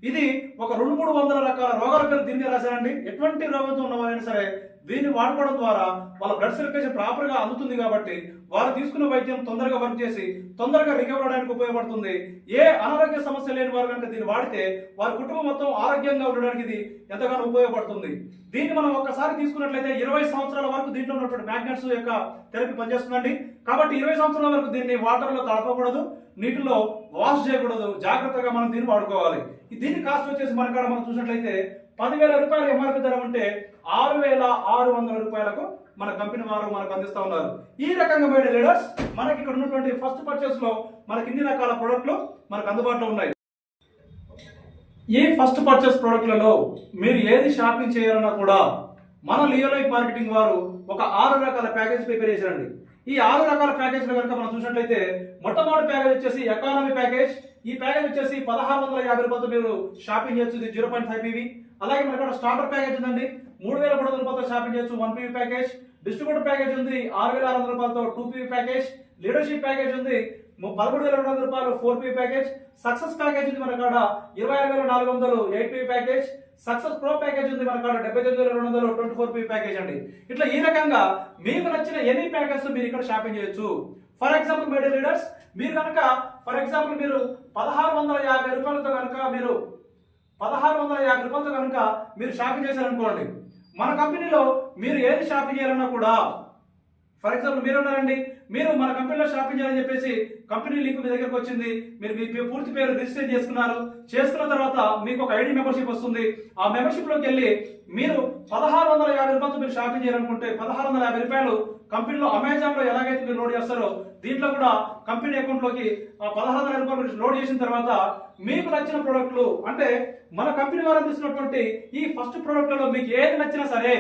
ఇది ఒక 200-300 రకాల రోగాల పేరు దీన్ని రాశారండి. ఎటువంటి రోగంతో ఉన్నవారైనా సరే దీన్ని వాడుకోవడం ద్వారా వాళ్ళ బ్లడ్ సర్క్యులేషన్ ప్రాపర్ గా అందుతుంది. కాబట్టి వారు తీసుకున్న వైద్యం తొందరగా వర్క్ చేసి తొందరగా రికవర్ అవడానికి ఉపయోగపడుతుంది. ఏ అనారోగ్య సమస్య లేని వారు కనుక దీన్ని వాడితే వారి కుటుంబం మొత్తం ఆరోగ్యంగా ఉండడానికి ఇది ఎంతగానో ఉపయోగపడుతుంది. దీన్ని మనం ఒక్కసారి తీసుకున్నట్లయితే 20 సంవత్సరాల వరకు దీంట్లో ఉన్నటువంటి మ్యాగ్నెట్స్ యొక్క థెరపీ పనిచేస్తుందండి. కాబట్టి 20 సంవత్సరాల వరకు దీన్ని వాటర్ లో తడపకూడదు, నీటిలో వాష్ చేయకూడదు. జాగ్రత్తగా మనం దీన్ని వాడుకోవాలి. దీని కాస్ట్ వచ్చేసి మన కాడ మనం చూసినట్లయితే 10,000 రూపాయలు ఎంఆర్పీ ధర ఉంటే 6,600 రూపాయలకు మన కంపెనీ వారు మనకు అందిస్తా ఉన్నారు. ఈ రకంగా మై డియర్ లీడర్స్, మనకి ఇక్కడ ఉన్నటువంటి ఫస్ట్ పర్చేస్ లో మనకి ఇన్ని రకాల ప్రొడక్ట్లు మనకు అందుబాటులో ఉన్నాయి. ఈ ఫస్ట్ పర్చేస్ ప్రొడక్ట్లలో మీరు ఏది షాపింగ్ చేయాలన్నా కూడా మన లియో లైఫ్ మార్కెటింగ్ వారు ఒక 6 రకాల ప్యాకేజ్ ప్రిపేర్ చేశారండి. ఈ 6 రకాల ప్యాకేజ్ కనుక మనం చూసినట్లయితే మొట్టమొదటి ప్యాకేజ్ వచ్చేసి ఎకానమీ ప్యాకేజ్. ఈ ప్యాకేజ్ వచ్చేసి 1,650 రూపాయలతో మీరు షాపింగ్ చేయొచ్చు. ఇది 0.5 PV. అలాగే మనకి స్టార్టర్ ప్యాకేజ్ ఉందండి, 3,300 రూపాయలతో షాపింగ్ చేయొచ్చు 1 PV ప్యాకేజ్. డిస్ట్రిబ్యూటర్ ప్యాకేజ్ ఉంది 6,600 రూపాయలతో 2 PV ప్యాకేజ్. లీడర్షిప్ ప్యాకేజ్ ఉంది 13,200 రూపాయలు 4 PV ప్యాకేజ్. సక్సెస్ ప్యాకేజ్ ఉంది మన కాడ 26,400 8 PV package. Success pro package ఉంది మన కాడ 79,200 24 PV ప్యాకేజ్ అండి. ఇట్లా ఈ రకంగా మీకు నచ్చిన ఎనీ ప్యాకేజ్ మీరు ఇక్కడ షాపింగ్ చేయొచ్చు. For example my dear leaders, మీరు కనుక మీరు 1,650 రూపాయలతో కనుక మీరు షాపింగ్ చేశారనుకోండి, మన కంపెనీలో మీరు ఏది షాపింగ్ చేయాలన్నా కూడా ఫర్ ఎగ్జాంపుల్ మీరు ఉన్నారండి, మీరు మన కంపెనీలో షాపింగ్ చేయాలని చెప్పేసి కంపెనీ లింక్ మీ దగ్గరకు వచ్చింది, మీరు మీ పూర్తి పేరు రిజిస్టర్ చేసుకున్న తర్వాత మీకు ఒక ఐడి మెంబర్షిప్ వస్తుంది. ఆ మెంబర్షిప్ లోకి వెళ్ళి మీరు 1650 రూపాయలతో మీరు షాపింగ్ చేయాలనుకుంటే 1650 రూపాయలు కంపెనీలో అమెజాన్ లో ఎలాగైతే మీరు లోడ్ చేస్తారో దీంట్లో కూడా కంపెనీ అకౌంట్ లోకి 1650 రూపాయలు లోడ్ చేసిన తర్వాత మీకు నచ్చిన ప్రోడక్ట్లు, అంటే మన కంపెనీ వారు అందిస్తున్నటువంటి ఈ ఫస్ట్ ప్రోడక్ట్ లో మీకు ఏది నచ్చినా సరే,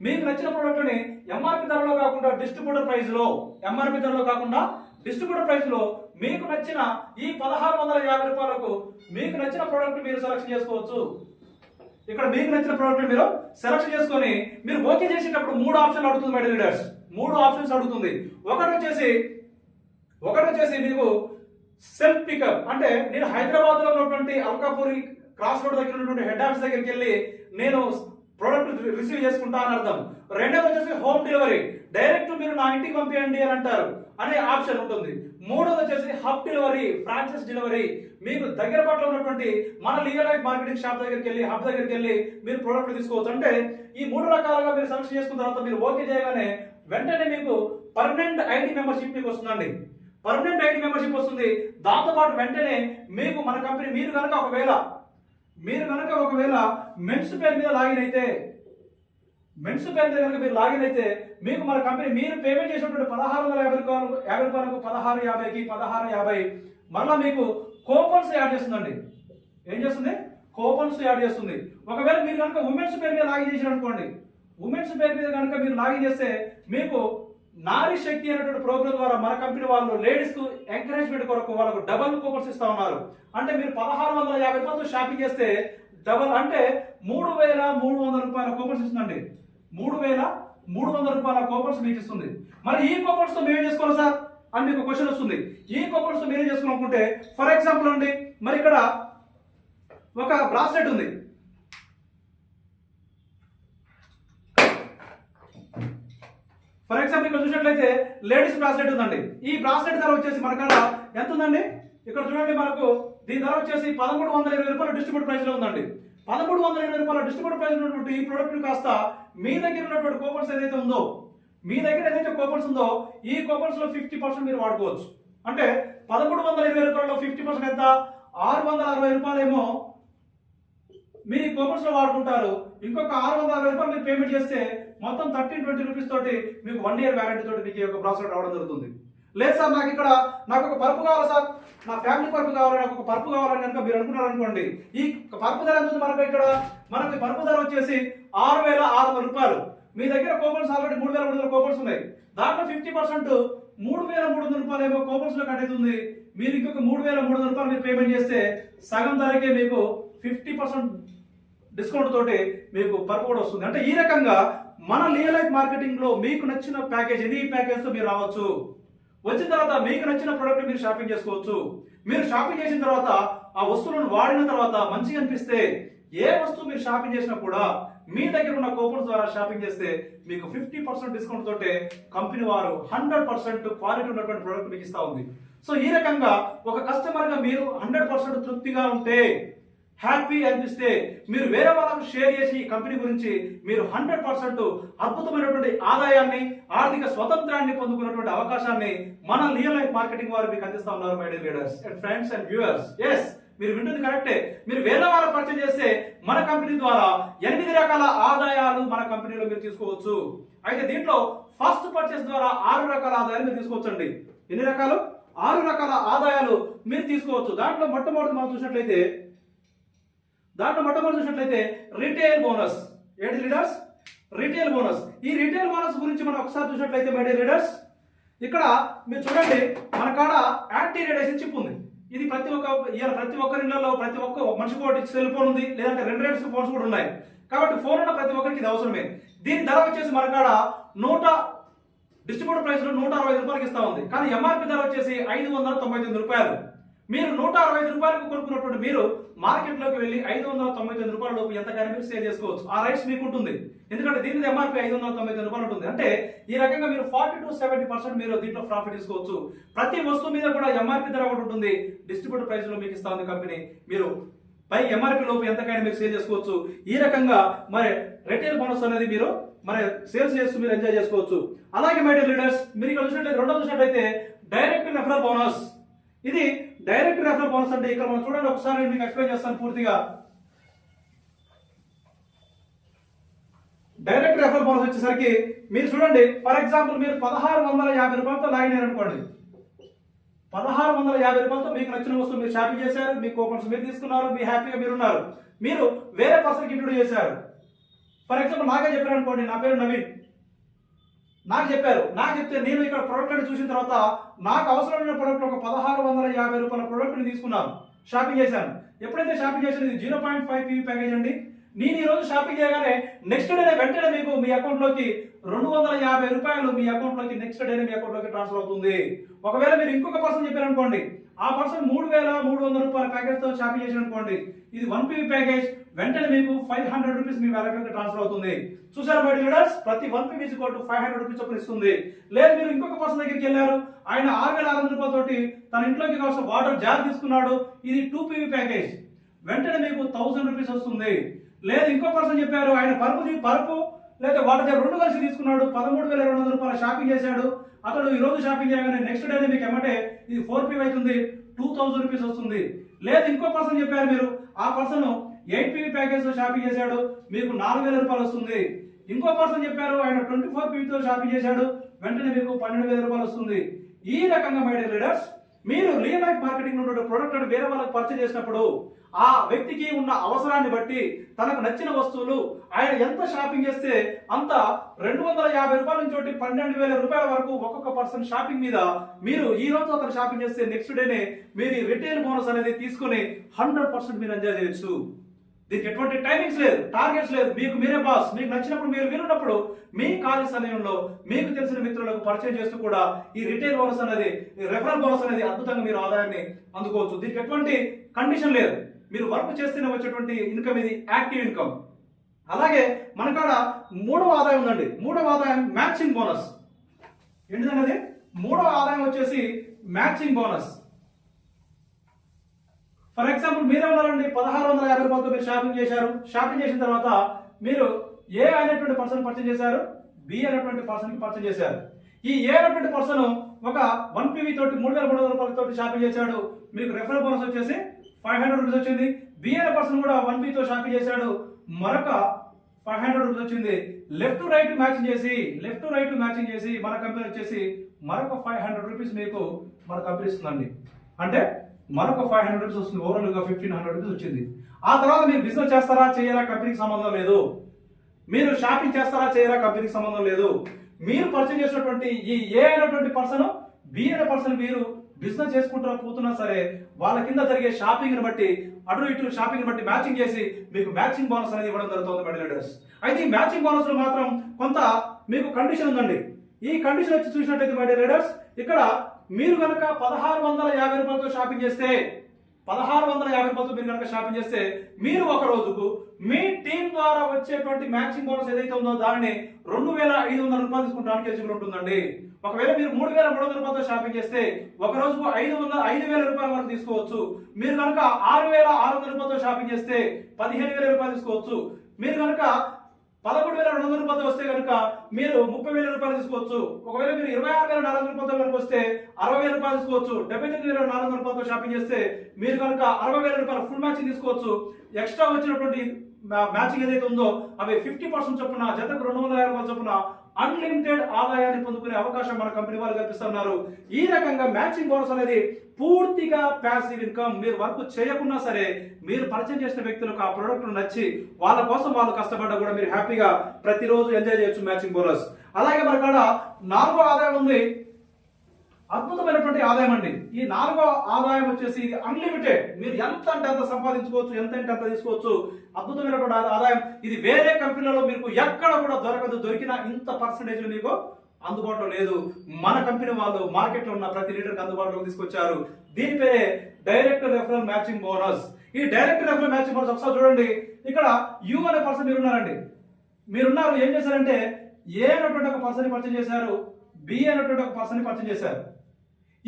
మీకు నచ్చిన ప్రోడక్ట్ ని ఎంఆర్పి ధరలో కాకుండా డిస్ట్రిబ్యూటర్ ప్రైస్ లో, ఎంఆర్పి ధరలో కాకుండా డిస్ట్రిబ్యూటర్ ప్రైస్ లో మీకు నచ్చిన ఈ 1650 రూపాయలకు మీకు నచ్చిన ప్రోడక్ట్ మీరు సెలెక్ట్ చేసుకోవచ్చు. ఇక్కడ మీకు నచ్చిన ప్రోడక్ట్ మీరు సెలెక్ట్ చేసుకొని మీరు ఓకే చేసేటప్పుడు 3 ఆప్షన్లు అడుగుతుంది మై డియర్ లీడర్స్. 3 ఆప్షన్స్ అడుగుతుంది. ఒకటి వచ్చేసి మీకు సెల్ఫ్ పికప్, అంటే నేను హైదరాబాద్ లో ఉన్నటువంటి అల్కాపూరి క్రాస్ రోడ్ దగ్గర ఉన్నటువంటి హెడ్ ఆఫీస్ దగ్గరికి వెళ్ళి నేను ప్రోడక్ట్ రిసీవ్ చేసుకుంటా అని అర్థం. రెండోది వచ్చేసి హోమ్ డెలివరీ, డైరెక్ట్ మీరు నా ఇంటికి పంపించండి అని అంటారు అనే ఆప్షన్ ఉంటుంది. మూడోది వచ్చేసి హబ్ డెలివరీ, ఫ్రాంచైజ్ డెలివరీ, మీకు దగ్గర పట్ల ఉన్నటువంటి మన లీగల్ లైఫ్ మార్కెటింగ్ షాప్ దగ్గరికి వెళ్ళి, హబ్ దగ్గరికి వెళ్ళి మీరు ప్రోడక్ట్ తీసుకోవచ్చు. అంటే ఈ 3 రకాలుగా మీరు సెలెక్ట్ చేసుకున్న తర్వాత మీరు ఓకే చేయగానే వెంటనే మీకు పర్మనెంట్ ఐడి మెంబర్షిప్ మీకు వస్తుందండి. పర్మనెంట్ ఐడి మెంబర్షిప్ వస్తుంది. దాంతో పాటు వెంటనే మీకు మన కంపెనీ మీరు కనుక ఒకవేళ మెన్స్ పేరు మీద లాగిన్ అయితే, మీరు లాగిన్ అయితే మీకు మన కంపెనీ మీరు పేమెంట్ చేసినటువంటి 1650 రూపాయలకు 1650కి 1650 మరలా మీకు కూపన్స్ యాడ్ చేస్తుందండి. ఏం చేస్తుంది? కూపన్స్ యాడ్ చేస్తుంది. ఒకవేళ మీరు కనుక ఉమెన్స్ పేరు మీద లాగిన్ చేసిన అనుకోండి, ఉమెన్స్ పేరు మీద కనుక మీరు లాగిన్ చేస్తే మీకు నారీ శక్తి అనేటువంటి ప్రోగ్రామ్ ద్వారా మన కంపెనీ వాళ్ళు లేడీస్ కు ఎంకరేజ్మెంట్ కొరకు వాళ్ళకు డబుల్ కూపన్స్ ఇస్తా ఉన్నారు. అంటే మీరు 1650 రూపాయలతో షాపింగ్ చేస్తే డబుల్ అంటే 3300 రూపాయల కూపన్స్ ఇస్తుందండి. 3300 రూపాయల కూపన్స్ మీకు ఇస్తుంది. మరి ఈ కూపన్స్ తో మేము చేసుకోవాలి సార్ అని మీకు క్వశ్చన్ వస్తుంది. ఈ కూపన్స్ తో మీరేం చేసుకోవాలనుకుంటే ఫర్ ఎగ్జాంపుల్ అండి, మరి ఇక్కడ ఒక బ్రాస్లెట్ ఉంది. ఫర్ ఎగ్జాంపుల్ ఇక్కడ చూసినట్లయితే లేడీస్ బ్రాస్లెట్ ఉందండి. ఈ బ్రాస్లెట్ ధర వచ్చేసి మనకాడ ఎంత ఉందండి? ఇక్కడ చూడండి, మనకు దీని ధర వచ్చేసి 1320 రూపాయలు డిస్ట్రిబ్యూటర్ ప్రైస్ లో ఉందండి. 1320 రూపాయల డిస్ట్రిబ్యూటర్ ప్రైస్ ఉన్నటువంటి ఈ ప్రోడక్ట్ కాస్త మీ దగ్గర ఉన్నటువంటి కూపన్స్ ఏదైతే ఉందో, ఈ కూపన్స్ లో 50% మీరు వాడుకోవచ్చు. అంటే 1320 రూపాయలలో 50% ఎంత? 660 రూపాయలు ఏమో మీరు ఈ కూపన్స్ లో వాడుకుంటారు. ఇంకొక 660 రూపాయలు మీరు పేమెంట్ చేస్తే మొత్తం 1320 రూపీస్ తోటి మీకు 1 ఇయర్ వ్యారంటీ తోటి మీకు ఒక బ్రాస్లెట్ రావడం జరుగుతుంది. లేదు సార్ నాకు ఒక పరుపు కావాలి సార్, నా ఫ్యామిలీ పరుపు కావాలి, నాకు ఒక పరుపు కావాలని కనుక మీరు అనుకున్నారు అనుకోండి, ఈ పరుపు ధర ఎంత ఉంది మనకి పరుపు ధర వచ్చేసి 6600 రూపాయలు. మీ దగ్గర కూపన్స్ ఆల్రెడీ 3300 కూపన్స్ ఉన్నాయి. దాంట్లో 50% 3300 రూపాయలు ఏమో కూపన్స్ లో కట్ అవుతుంది. మీరు ఇంకొక 3300 రూపాయలు మీరు పేమెంట్ చేస్తే సగం ధరకే మీకు 50% డిస్కౌంట్ తోటి మీకు పరుపు కూడా వస్తుంది. అంటే ఈ రకంగా మన లీగల్ లైఫ్ మార్కెటింగ్ లో మీకు నచ్చిన ప్యాకేజ్, ఎనీ ప్యాకేజ్ తో మీరు రావచ్చు. వచ్చిన తర్వాత మీకు నచ్చిన ప్రోడక్ట్ మీరు షాపింగ్ చేసుకోవచ్చు. మీరు షాపింగ్ చేసిన తర్వాత ఆ వస్తువులను వాడిన తర్వాత మంచిగా అనిపిస్తే ఏ వస్తువు మీరు షాపింగ్ చేసినా కూడా మీ దగ్గర ఉన్న కూపన్స్ ద్వారా షాపింగ్ చేస్తే మీకు 50% డిస్కౌంట్ తోటే కంపెనీ వారు 100% క్వాలిటీ ఉన్నటువంటి ప్రోడక్ట్ మీకు ఇస్తా ఉంది. సో ఈ రకంగా ఒక కస్టమర్ గా మీరు 100% తృప్తిగా ఉంటే, హ్యాపీ అనిపిస్తే మీరు వేరే వాళ్ళకు షేర్ చేసి ఈ కంపెనీ గురించి మీరు 100% అద్భుతమైనటువంటి ఆదాయాన్ని, ఆర్థిక స్వతంత్రాన్ని పొందుకున్నటువంటి అవకాశాన్ని మన రియల్ లైఫ్ మార్కెటింగ్ వారు మీకు అందిస్తా ఉన్నారు my dear leaders and friends and viewers. Yes, మీరు వింటుంది కరెక్టే. మీరు వేరే వాళ్ళ పరిచయం చేస్తే మన కంపెనీ ద్వారా 8 రకాల ఆదాయాలు మన కంపెనీలో మీరు తీసుకోవచ్చు. అయితే దీంట్లో ఫస్ట్ పర్చేస్ ద్వారా 6 రకాల ఆదాయాలు మీరు తీసుకోవచ్చు అండి. ఎన్ని రకాలు? 6 రకాల ఆదాయాలు మీరు తీసుకోవచ్చు. దాంట్లో మొట్టమొదటి మనం చూసినట్లయితే రిటైల్ బోనస్. ఏంటి లీడర్స్? Retail bonus. ఈ రిటైల్ బోనస్ గురించి మనం ఒకసారి చూసినట్లయితే మై డియర్ లీడర్స్, ఇక్కడ మీరు చూడండి, మన కాడ యాంటీ రేడియేషన్ చిప్ ఉంది. ఇది ప్రతి ఒక్కరి ఇళ్లలో ప్రతి ఒక్క మనిషికి ఒకటి సెల్ ఫోన్ ఉంది, లేదంటే 2 రేడియేషన్ ఫోన్స్ కూడా ఉన్నాయి. కాబట్టి ఫోన్ ఉన్న ప్రతి ఒక్కరికి ఇది అవసరమే. దీని ధర వచ్చేసి మన కాడ డిస్ట్రిబ్యూటర్ ప్రైస్ లో 160 రూపాయలకి ఇస్తా ఉంది. కానీ ఎంఆర్పి ధర వచ్చేసి 599 రూపాయలు. మీరు 165 రూపాయలకు కొనుక్కున్నటువంటి మీరు మార్కెట్ లోకి వెళ్ళి 599 రూపాయల లోపు ఎంతగానో మీరు సేల్ చేసుకోవచ్చు. ఆ రైట్స్ మీకు ఉంటుంది. ఎందుకంటే దీని మీద ఎంఆర్పి 599 రూపాయలు ఉంటుంది. అంటే ఈ రకంగా మీరు 40 to 70% మీరు దీంట్లో ప్రాఫిట్ తీసుకోవచ్చు. ప్రతి వస్తువు మీద కూడా ఎంఆర్పి ధర ఒకటి ఉంటుంది, డిస్ట్రిబ్యూటర్ ప్రైస్ లో మీకు ఇస్తా ఉంది కంపెనీ. మీరు పై ఎంఆర్పి లోపు ఎంతకైనా మీరు సేల్ చేసుకోవచ్చు. ఈ రకంగా మరి రిటైల్ బోనస్ అనేది మీరు మరి సేల్స్ చేస్తూ మీరు ఎంజాయ్ చేసుకోవచ్చు. అలాగే మై డియర్ లీడర్స్, మీరు ఇక్కడ చూసినట్లయితే రెండో చూసినట్లయితే డైరెక్ట్ రెఫరల్ బోనస్. ఇది డైరెక్ట్ రెఫరల్ బోనస్ అంటే ఇక్కడ మనం చూడండి, ఒకసారి మీకు ఎక్స్ప్లెయిన్ చేస్తాను పూర్తిగా. డైరెక్ట్ రెఫరల్ బోనస్ వచ్చేసరికి మీరు చూడండి, ఫర్ ఎగ్జాంపుల్ మీరు 1650 రూపాయలతో లాగిన్ అయ్యారు అనుకోండి. 1650 రూపాయలతో మీకు నచ్చిన వస్తువు మీరు షాపింగ్ చేశారు, మీ కూపన్స్ మీరు తీసుకున్నారు, మీ హ్యాపీగా మీరు ఉన్నారు. మీరు వేరే పర్సన్కి ఇంట్రొడ్యూస్ చేశారు. ఫర్ ఎగ్జాంపుల్ నాకే చెప్పారు అనుకోండి, నా పేరు నవీన్, నాకు చెప్తే నేను ఇక్కడ ప్రోడక్ట్ చూసిన తర్వాత నాకు అవసరమైన ప్రోడక్ట్ ఒక 1650 రూపాయల ప్రోడక్ట్ ని తీసుకున్నాను, షాపింగ్ చేశాను. ఎప్పుడైతే షాపింగ్ చేశాను, ఇది 0.5 PV ప్యాకేజ్ అండి. నేను ఈ రోజు షాపింగ్ చేయగానే నెక్స్ట్ డే వెంటనే మీకు మీ అకౌంట్ లోకి 250 రూపాయలు మీ అకౌంట్ లోకి నెక్స్ట్ డే మీ అకౌంట్ లోకి ట్రాన్స్ఫర్ అవుతుంది. ఒకవేళ మీరు ఇంకొక పర్సన్ చెప్పారు అనుకోండి, ఆ పర్సన్ 3300 రూపాయల ప్యాకేజ్ తో షాపింగ్ చేసిన అనుకోండి, ఇది 1 PV ప్యాకేజ్, వెంటనే మీకు 500 రూపీస్ మీ వ్యాలెట్ లోకి ట్రాన్స్ఫర్ అవుతుంది. చూసారా మై లీడర్స్, ప్రతి 1 PV = 500 రూపీస్ చొప్పున ఇస్తుంది. లేదు మీరు ఇంకొక పర్సన్ దగ్గరికి వెళ్ళారు, ఆయన 6600 రూపాయలతోటి తన ఇంట్లోకి కావాల్సిన వాటర్ జార్ తీసుకున్నాడు, ఇది 2 PV ప్యాకేజ్, వెంటనే మీకు 1000 రూపీస్ వస్తుంది. లేదు ఇంకో పర్సన్ చెప్పారు, ఆయన పరుపు లేదా వాటర్ జార్ రెండు కలిసి తీసుకున్నాడు, 13,200 రూపాయలు షాపింగ్ చేశాడు. అతడు ఈ రోజు షాపింగ్ చేయగానే నెక్స్ట్ డే మీకు ఎమ్మటే ఇది 4 PV అవుతుంది, 2000 రూపీస్ వస్తుంది. లేదు ఇంకో పర్సన్ చెప్పారు మీరు, ఆ పర్సన్ 8 PV ప్యాకేజ్ తో షాపింగ్ చేశాడు, మీకు 4000 రూపాయలు వస్తుంది. ఇంకో పర్సన్ చెప్పారు, ఆయన 24 PV తో షాపింగ్ చేశాడు, వెంటనే మీకు 12,000 రూపాయలు వస్తుంది. ఈ రకంగా మై డియర్ లీడర్స్, మీరు రియల్ లైఫ్ మార్కెటింగ్ లో ప్రొడక్ట్ వేరే వాళ్ళకి పర్చేజ్ చేసినప్పుడు ఆ వ్యక్తికి ఉన్న అవసరాన్ని బట్టి తనకు నచ్చిన వస్తువులు ఆయన ఎంత షాపింగ్ చేస్తే అంత 250 రూపాయల నుంచి 12,000 రూపాయల వరకు ఒక్కొక్క పర్సన్ షాపింగ్ మీద మీరు ఈ రోజు అతను షాపింగ్ చేస్తే నెక్స్ట్ డేనే మీరు రిటైల్ బోనస్ అనేది తీసుకుని 100% మీరు ఎంజాయ్ చేయొచ్చు. దీనికి ఎటువంటి టైమింగ్స్ లేదు, టార్గెట్స్ లేదు, మీకు మీరే బాస్. మీకు నచ్చినప్పుడు మీరు విన్నప్పుడు మీ ఖాళీ సమయంలో మీకు తెలిసిన మిత్రులకు పరిచయం చేస్తూ కూడా ఈ రిటైల్ బోనస్ అనేది, రెఫరల్ బోనస్ అనేది అద్భుతంగా మీరు ఆదాయాన్ని అందుకోవచ్చు. దీనికి ఎటువంటి కండిషన్ లేదు, మీరు వర్క్ చేస్తూనే వచ్చేటువంటి ఇన్కమ్, ఇది యాక్టివ్ ఇన్కమ్. అలాగే మనకాడ మూడవ ఆదాయం ఉందండి. మూడవ ఆదాయం మ్యాచింగ్ బోనస్. ఏంటిదన్నది? మూడవ ఆదాయం వచ్చేసి మ్యాచింగ్ బోనస్. ఫర్ ఎగ్జాంపుల్ మీరే ఉన్నారండి, 1650 రూపాయలతో మీరు షాపింగ్ చేశారు. షాపింగ్ చేసిన తర్వాత మీరు ఏ అనేటువంటి పర్సన్ పర్చేజ్ చేశారు, బి అనేటువంటి పర్సన్ కి పర్చేజ్ చేశారు. ఈ ఏ అనేటువంటి పర్సన్ ఒక 1 PV తోటి 3300 రూపాయలతో షాపింగ్ చేశాడు, మీకు రెఫరల్ బోనస్ వచ్చేసి 500 రూపీస్ వచ్చింది. బి అనే పర్సన్ కూడా 1 PV తో షాపింగ్ చేశాడు, మరొక 500 రూపీస్ వచ్చింది. లెఫ్ట్ టు రైట్ మ్యాచింగ్ చేసి మన కంపెనీ వచ్చేసి మరొక 500 రూపీస్ మీకు మన కంపెనీ ఇస్తుందండి. అంటే మరొక 500 రూపీస్ వస్తుంది. ఓవరాల్ గా 1500 రూపీస్ వచ్చింది. ఆ తర్వాత మీరు బిజినెస్ చేస్తారా చేయరా కంపెనీకి సంబంధం లేదు, మీరు షాపింగ్ చేస్తారా చేయరా కంపెనీకి సంబంధం లేదు. మీరు పర్చేజ్ చేసినటువంటి ఈ ఏ అయినటువంటి పర్సన్, బి అనే పర్సన్ మీరు బిజినెస్ చేసుకుంటూ పోతున్నా సరే వాళ్ళ కింద జరిగే షాపింగ్ ని బట్టి అటు ఇటు షాపింగ్ ని బట్టి మ్యాచింగ్ చేసి మీకు మ్యాచింగ్ బోనస్ అనేది ఇవ్వడం జరుగుతుంది మై లీడర్స్. అయితే ఈ మ్యాచింగ్ బోనస్ లో మాత్రం కొంత మీకు కండిషన్ ఉందండి. ఈ కండిషన్ వచ్చి చూసినట్టయితే మై లీడర్స్, ఇక్కడ మీరు కనుక 1650 రూపాయలతో షాపింగ్ చేస్తే, 1650 రూపాయలతో మీరు కనుక షాపింగ్ చేస్తే మీరు ఒక రోజుకు మీ టీం ద్వారా వచ్చేటువంటి మ్యాచింగ్ బోనస్ ఏదైతే ఉందో దానిని 2500 రూపాయలు తీసుకోవడానికి ఎలిజిబుల్ ఉంటుందండి. ఒకవేళ మీరు 3300 రూపాయలతో షాపింగ్ చేస్తే ఒక రోజుకు 5000 రూపాయల వరకు తీసుకోవచ్చు. మీరు కనుక 6600 రూపాయలతో షాపింగ్ చేస్తే 15000 రూపాయలు తీసుకోవచ్చు. మీరు కనుక 13200 రూపాయలతో వస్తే కనుక మీరు 30000 రూపాయలు తీసుకోవచ్చు. ఒకవేళ మీరు 26400 రూపాయలతో కనుక వస్తే 60000 రూపాయలు తీసుకోవచ్చు. 79400 రూపాయలతో షాపింగ్ చేస్తే మీరు కనుక 60000 రూపాయల ఫుల్ మ్యాచింగ్ తీసుకోవచ్చు. ఎక్స్ట్రా వచ్చినటువంటి మ్యాచింగ్ ఏదైతే ఉందో అవి 50% చొప్పున జతకు 250 రూపాయల చొప్పున అన్లిమిటెడ్ ఆదాయాన్ని పొందుకునే అవకాశం మన కంపెనీ వాళ్ళు కల్పిస్తున్నారు. ఈ రకంగా మ్యాచింగ్ బోనస్ అనేది పూర్తిగా ప్యాసివ్ ఇన్కమ్. మీరు వర్క్ చేయకున్నా సరే మీరు పరిచయం చేసిన వ్యక్తులకు ఆ ప్రోడక్ట్ నచ్చి వాళ్ళ కోసం వాళ్ళు కష్టపడ్డా కూడా మీరు హ్యాపీగా ప్రతిరోజు ఎంజాయ్ చేయొచ్చు మ్యాచింగ్ బోనస్. అలాగే మన కాడ నాలుగో ఆదాయం ఉంది, అద్భుతమైనటువంటి ఆదాయం అండి. ఈ నాలుగో ఆదాయం వచ్చేసి అన్లిమిటెడ్. మీరు ఎంత అంటే అంత సంపాదించుకోవచ్చు, ఎంత అంటే అంత తీసుకోవచ్చు. అద్భుతమైనటువంటి ఆదాయం. ఇది వేరే కంపెనీలలో మీకు ఎక్కడ కూడా దొరకదు. దొరికిన ఇంత పర్సెంటేజ్ మీకు అందుబాటులో లేదు. మన కంపెనీ వాళ్ళు మార్కెట్ లో ఉన్న ప్రతి లీడర్కి అందుబాటులోకి తీసుకొచ్చారు. దీని పేరే డైరెక్ట్ రెఫరల్ మ్యాచింగ్ బోనస్. ఈ డైరెక్ట్ రెఫరల్ మ్యాచింగ్ బోనస్ ఒకసారి చూడండి. ఇక్కడ యూ అనే పర్సన్ మీరున్నారండి. మీరున్నారు, ఏం చేశారంటే ఏ అనేటువంటి ఒక పర్సన్ పర్చేజ్ చేశారు, బి అనేటువంటి ఒక పర్సన్ పర్చేజ్ చేశారు.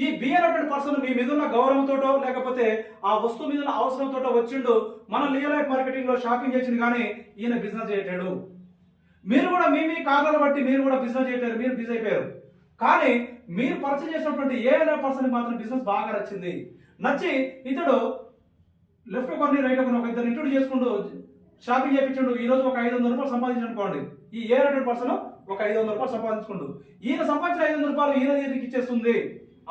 ఈ బి అనేటువంటి పర్సన్ మీ మీద ఉన్న గౌరవంతోటో లేకపోతే ఆ వస్తువు మీద ఉన్న అవసరంతోటో వచ్చిండు, మన రియల్ లైఫ్ మార్కెటింగ్ లో షాపింగ్ చేసింది, కానీ ఈయన బిజినెస్ చేయట్లేడు. మీరు కూడా మీ కారణాలు బట్టి మీరు కూడా బిజినెస్ చేయట్లేదు, మీరు బిజీ అయిపోయారు. కానీ మీరు పరిచయం చేసినటువంటి ఏ పర్సన్ మాత్రం బిజినెస్ బాగా నచ్చింది. నచ్చి ఇతడు లెఫ్ట్ కొన్ని రైట్ కొన్ని ఒక ఇద్దరు ఇంట్రొడ్యూస్ చేసుకుంటూ షాపింగ్ చేయించండు. ఈ రోజు ఒక 500 రూపాయలు సంపాదించనుకోండి, ఈ ఏ రేటెడ్ పర్సన్ ఒక 500 రూపాయలు సంపాదించుకుంటూ ఈయన సంపాదించిన 500 రూపాయలు ఈయన దగ్గరికి ఇచ్చేస్తుంది.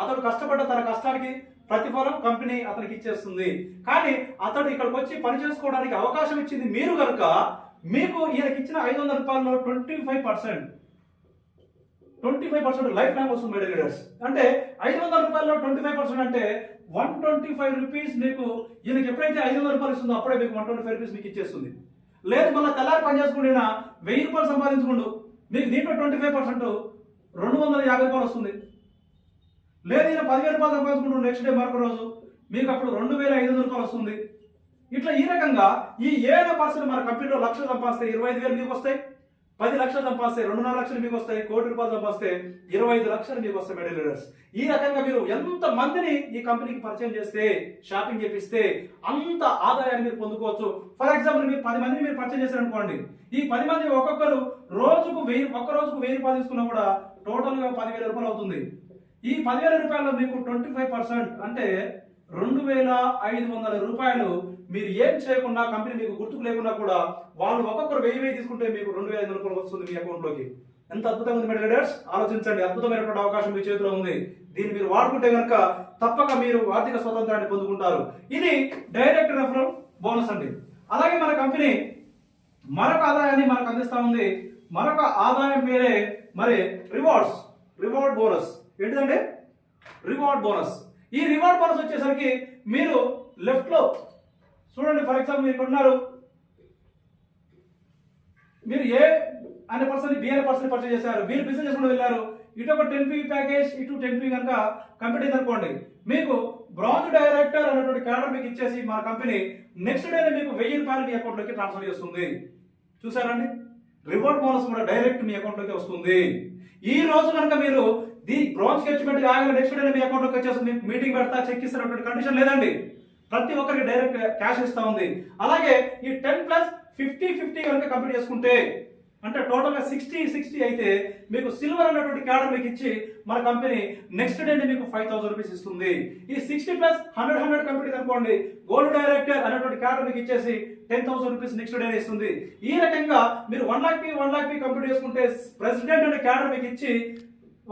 అతడు కష్టపడ్డ తన కష్టానికి ప్రతిఫలం కంపెనీ అతనికి ఇచ్చేస్తుంది. కానీ అతడు ఇక్కడికి వచ్చి పని చేసుకోవడానికి అవకాశం ఇచ్చింది మీరు కనుక, మీకు ఈయనకి ఇచ్చిన 500 రూపాయల్లో 25% లైఫ్ టైం వస్తుంది మేడం లీడర్స్. అంటే 500 రూపాయల్లో 25% అంటే 125 రూపీస్ మీకు ఈయనకి ఎప్పుడైతే 500 రూపాయలు ఇస్తుందో అప్పుడే మీకు 125 రూపీస్ మీకు ఇచ్చేస్తుంది. లేదు మళ్ళీ తెల్లారి పని చేసుకుంటే 1000 రూపాయలు సంపాదించుకుంటూ మీకు దీంట్లో 25% 250 రూపాయలు వస్తుంది. లేదు ఈయన 10,000 రూపాయలు సంపాదించుకుంటూ నెక్స్ట్ డే మరొక రోజు మీకు అప్పుడు 2,500 రూపాయలు వస్తుంది. ఇట్లా ఈ రకంగా ఈ ఏదైనా పర్సన్ మన కంపెనీలో 1,00,000 సంపాదిస్తే 25,000 మీకు వస్తాయి, 10 లక్షలు సంపాదిస్తే 2.5 లక్షలు మీకు వస్తాయి, 1 కోటి రూపాయలు సంపాదిస్తే 25 లక్షలు మీకు వస్తాయి మెడల్ లీడర్స్. ఈ రకంగా మీరు ఎంత మందిని ఈ కంపెనీకి పరిచయం చేస్తే, షాపింగ్ చేపిస్తే అంత ఆదాయాన్ని మీరు పొందుకోవచ్చు. ఫర్ ఎగ్జాంపుల్ మీరు 10 మందిని మీరు పరిచయం చేశారనుకోండి, ఈ 10 మంది ఒక్కొక్కరు రోజుకు 1000 రూపాయలు తీసుకున్నా కూడా టోటల్ గా 10,000 రూపాయలు అవుతుంది. ఈ 10,000 రూపాయల్లో మీకు 25% అంటే 2,500 రూపాయలు మీరు ఏం చేయకుండా కంపెనీ మీకు గుర్తుకు లేకుండా కూడా వాళ్ళు ఒక్కొక్కరు 1000 తీసుకుంటే మీకు 2,500 రూపాయలు వస్తుంది మీ అకౌంట్ లోకి. ఎంత అద్భుతంగా ఉంది మెడల్ లీడర్స్, ఆలోచించండి. అద్భుతమైనటువంటి అవకాశం మీ చేతిలో ఉంది. దీన్ని మీరు వాడుకుంటే కనుక తప్పక మీరు ఆర్థిక స్వతంత్రాన్ని పొందుకుంటారు. ఇది డైరెక్ట్ రెఫరల్ బోనస్ అండి. అలాగే మన కంపెనీ మరొక ఆదాయాన్ని మనకు అందిస్తా ఉంది. మరొక ఆదాయం పేరే మరి రివార్డ్ బోనస్. ఏంటిదంటే రివార్డ్ బోనస్. ఈ రివార్డ్ బోనస్ వచ్చేసరికి మీరు లెఫ్ట్ లో చూడండి. ఫర్ ఎగ్జాంపుల్ మీరు ఉన్నారు, మీరు ఏ అనే పర్సన్ బి అనే పర్సన్ పర్చేజ్ చేశారు, మీరు బిజినెస్ చేసుకుంటూ వెళ్ళారు. ఇటు ఒక 10PV ప్యాకేజ్, ఇటు 10PV కనుక కంపెనీ అనుకోండి, మీకు బ్రాంజ్ డైరెక్టర్ అనేటువంటి క్యాడర్ మీకు ఇచ్చేసి మన కంపెనీ నెక్స్ట్ డే మీకు 1000 రూపాయలు మీ అకౌంట్ లోకి ట్రాన్స్ఫర్ చేస్తుంది. చూసారండి, రివార్డ్ బోనస్ కూడా డైరెక్ట్ మీ అకౌంట్ లోకి వస్తుంది. ఈ రోజు కనుక మీరు బ్రాంజ్ అచీవ్మెంట్ కాగానే నెక్స్ట్ డే మీ అకౌంట్ లోకి వచ్చేస్తుంది. మీటింగ్ పెడతా చెక్ ఇస్తున్నటువంటి కండిషన్ లేదండి. ప్రతి ఒక్కరికి డైరెక్ట్ క్యాష్ ఇస్తా ఉంది. అలాగే ఈ 10+50 కనుక కంప్లీట్ చేసుకుంటే అంటే టోటల్ గా 60 అయితే మీకు సిల్వర్ అన్నటువంటి క్యాడర్ మీకు ఇచ్చి మన కంపెనీ నెక్స్ట్ డే మీకు 5,000 రూపీస్ ఇస్తుంది. ఈ 60+100 కంప్లీట్ అనుకోండి, గోల్డ్ డైరెక్టర్ అనేటువంటి క్యాడర్ మీకు ఇచ్చేసి 10,000 రూపీస్ నెక్స్ట్ డే ఇస్తుంది. ఈ రకంగా మీరు 1,00,000 కంప్లీట్ చేసుకుంటే ప్రెసిడెంట్ అనే క్యాడర్ మీకు ఇచ్చి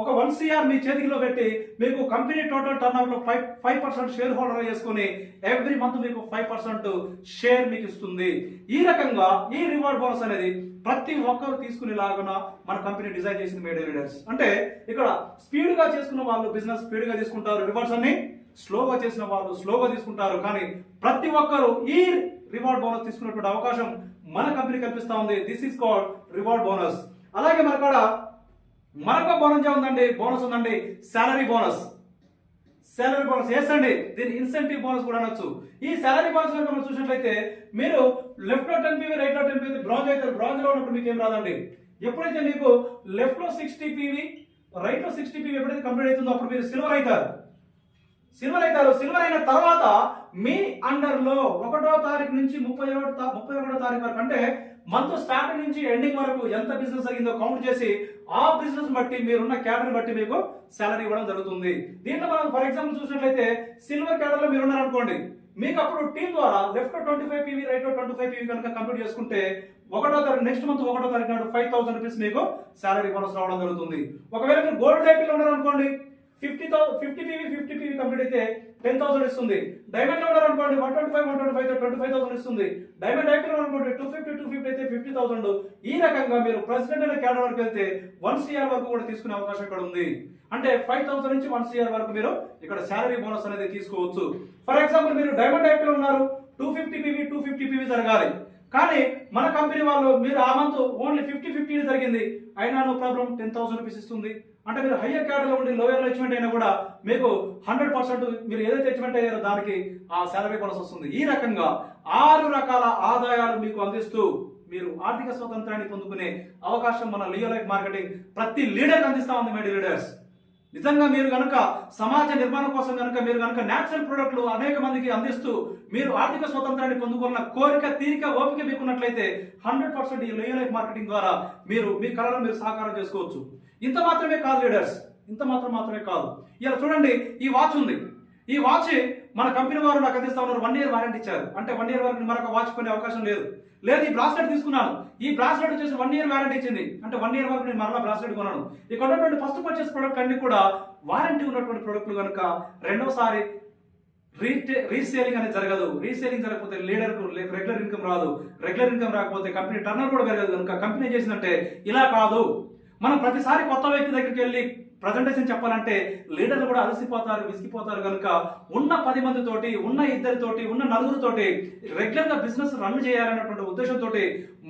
ఒక 1 CR మీ చేతిలో పెట్టి మీకు కంపెనీ టోటల్ టర్న్ ఓవర్ లో 5% షేర్ హోల్డర్ చేసుకుని ఎవ్రీ మంత్ మీకు 5% షేర్ మీకు ఇస్తుంది. ఈ రకంగా ఈ రివార్డ్ బోనస్ అనేది ప్రతి ఒక్కరు తీసుకునేలాగా మన కంపెనీ డిజైన్ చేసింది మేడం లీడర్స్. అంటే ఇక్కడ స్పీడ్ గా చేసుకున్న వాళ్ళు బిజినెస్ స్పీడ్ గా తీసుకుంటారు, రివార్డ్స్ అన్ని స్లోగా చేసిన వాళ్ళు స్లోగా తీసుకుంటారు. కానీ ప్రతి ఒక్కరు ఈ రివార్డ్ బోనస్ తీసుకునేటువంటి అవకాశం మన కంపెనీ కల్పిస్తా ఉంది. This is called reward bonus. అలాగే మనకాడ మరొక బోనస్ ఉందండి, సాలరీ బోనస్. ఎస్ అండి, దీని ఇన్సెంటివ్ బోనస్ కూడా అనొచ్చు. ఈ సాలరీ బోనస్ కనుక మనం చూసినట్లయితే మీరు లెఫ్ట్ లో 10PV, రైట్ లో 10PV, బ్రాంజ్ అయితే బ్రాంజ్ లో ఉన్నప్పుడు మీకు ఏం రాదండి. ఎప్పుడైతే మీకు లెఫ్ట్ లో 60PV, రైట్ లో 60PV ఎప్పుడైతే కంప్లీట్ అవుతుందో అప్పుడు మీరు సిల్వర్ అవుతారు. సిల్వర్ అయిన తర్వాత మీ అండర్ లో 1వ తారీఖు నుంచి 31వ తారీఖు వరకు అంటే మంత్ స్టార్టింగ్ నుంచి ఎండింగ్ వరకు ఎంత బిజినెస్ జరిగిందో కౌంట్ చేసి ఆ బిజినెస్ బట్టి మీరున్న క్యాడర్ బట్టి మీకు సాలరీ ఇవ్వడం జరుగుతుంది. దీంట్లో మనం ఫర్ ఎగ్జాంపుల్ చూసినట్లయితే సిల్వర్ క్యాడర్ లో మీరు ఉన్నారనుకోండి, మీకు అప్పుడు టీం ద్వారా లెఫ్ట్ లో 25PV, రైట్ లో 25PV కనుక కంప్లీట్ చేసుకుంటే 1వ తారీఖు నెక్స్ట్ మంత్ 1వ తారీఖు నాడు 5,000 రూపీస్ మీకు సాలరీ బోనస్ రావడం జరుగుతుంది. ఒకవేళ మీరు గోల్డ్ టైప్ లో ఉన్నారనుకోండి, 50PV కంప్లీట్ అయితే 10,000 ఇస్తుంది. డైమండ్ లో అనుకోండి 125 25,000 ఇస్తుంది. డైమండ్ యాక్టివ్ అనుకోండి 250 అయితే 50,000. ఈ రకంగా మీరు ప్రెసిడెంట్ అనే క్యాడర్ వరకు వెళ్తే 1 CR వరకు కూడా తీసుకునే అవకాశం ఇక్కడ ఉంది. అంటే 5,000 నుంచి 1 CR వరకు మీరు ఇక్కడ సాలరీ బోనస్ అనేది తీసుకోవచ్చు. ఫర్ ఎగ్జాంపుల్ మీరు డైమండ్ యాక్టివ్ ఉన్నారు, 250PV జరగాలి. కానీ మన కంపెనీ వాళ్ళు మీరు ఆ మంత్ ఓన్లీ 50 జరిగింది అయినా నో ప్రాబ్లం 10,000 రూపీస్ ఇస్తుంది. అంటే మీరు హయ్యర్ క్యాడర్ లో ఉండి లోయర్ లో అచీవ్మెంట్ అయినా కూడా మీకు 100% మీరు ఏదైతే అచీవ్మెంట్ అయ్యారో దానికి ఆ సాలరీ బోనస్ వస్తుంది. ఈ రకంగా 6 రకాల ఆదాయాలు మీకు అందిస్తూ మీరు ఆర్థిక స్వతంత్రాన్ని పొందుకునే అవకాశం మన లియో లైఫ్ మార్కెటింగ్ ప్రతి లీడర్ అందిస్తా ఉంది. మై లీడర్స్, నిజంగా మీరు కనుక సమాజ నిర్మాణం కోసం కనుక మీరు కనుక న్యాచురల్ ప్రొడక్ట్లు అనేక మందికి అందిస్తూ మీరు ఆర్థిక స్వతంత్రాన్ని పొందుకున్న కోరిక తీరిక ఓపిక మీకున్నట్లయితే 100% ఈ రియల్ లైఫ్ మార్కెటింగ్ ద్వారా మీరు మీ కళలను మీరు సాకారం చేసుకోవచ్చు. ఇంత మాత్రమే కాదు లీడర్స్, ఇంత మాత్రమే కాదు. ఇలా చూడండి, ఈ వాచ్ ఉంది. ఈ వాచ్ మన కంపెనీ వారు నాకు అందిస్తా ఉన్నారు, 1 year వారంటీ ఇచ్చారు. అంటే 1 year వరకు మరొక వాచ్ కొనే అవకాశం లేదు. ఈ బ్రాస్లెట్ తీసుకున్నాను, ఈ బ్రాస్లెట్ వచ్చేసి 1 year వారంటీ ఇచ్చింది. అంటే 1 year వరకు నేను మరలా బ్రాస్లెట్ కొన్నాను. ఇక్కడ ఉన్నటువంటి ఫస్ట్ పర్చేస్ ప్రొడక్ట్ అన్ని కూడా వారంటీ ఉన్నటువంటి ప్రొడక్ట్లు కనుక రెండోసారి రీసేలింగ్ అనేది జరగదు. రీసేలింగ్ జరగకపోతే లీడర్కు రెగ్యులర్ ఇన్కమ్ రాదు. రెగ్యులర్ ఇన్కమ్ రాకపోతే కంపెనీ టర్నర్ కూడా పెరగదు. కనుక కంపెనీ చేసిందంటే ఇలా కాదు. మనం ప్రతిసారి కొత్త వ్యక్తి దగ్గరికి వెళ్ళి ప్రజెంటేషన్ చెప్పాలంటే లీడర్లు కూడా అలసిపోతారు, విసిగిపోతారు. కనుక ఉన్న 10 మందితోటి, ఉన్న 2 ఉన్న 4 రెగ్యులర్ గా బిజినెస్ రన్ చేయాలన్నటువంటి ఉద్దేశంతో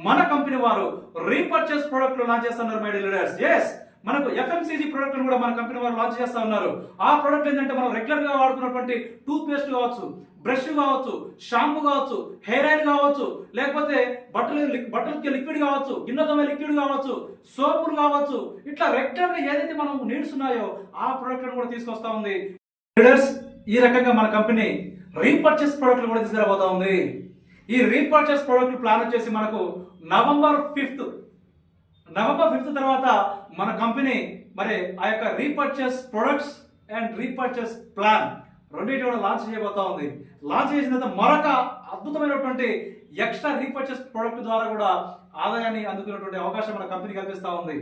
మన కంపెనీ వారు రీపర్చేస్ ప్రొడక్ట్లు లాంచ్ చేస్తున్నారు మై డియర్ లీడర్స్. ఎస్, మనకు FMCG ప్రొడక్ట్ కూడా మన కంపెనీ వారు లాంచ్ చేస్తా ఉన్నారు. ఆ ప్రొడక్ట్ ఏంటంటే మనం రెగ్యులర్ గా వాడుకున్నటువంటి టూత్ పేస్ట్ కావచ్చు, బ్రష్ కావచ్చు, షాంపూ కావచ్చు, హెయిర్ ఆయిల్ కావచ్చు, లేకపోతే బట్టలకి లిక్విడ్ కావచ్చు, గిన్నెతోమే లిక్విడ్ కావచ్చు, సోపులు కావచ్చు, ఇట్లా రెగ్యులర్ గా ఏదైతే మనం నీడ్స్ ఉన్నాయో ఆ ప్రొడక్ట్ కూడా తీసుకొస్తా ఉంది. లీడర్స్, ఈ రకంగా మన కంపెనీ రీపర్చేస్ ప్రొడక్ట్లు కూడా తీసుకురాబోతా ఉంది. ఈ రీపర్చేస్ ప్రొడక్ట్ ప్లాన్ వచ్చేసి మనకు నవంబర్ 5th తర్వాత మన కంపెనీ మరి ఆ యొక్క repurchase products and repurchase plan రెండింటి కూడా లాంచ్ చేయబోతా ఉంది. లాంచ్ చేసిన తర్వాత మరొక అద్భుతమైనటువంటి ఎక్స్ట్రా రీపర్చేస్ ప్రొడక్ట్ ద్వారా కూడా ఆదాయాన్ని అందుకునేటువంటి అవకాశం మన కంపెనీ కల్పిస్తా ఉంది.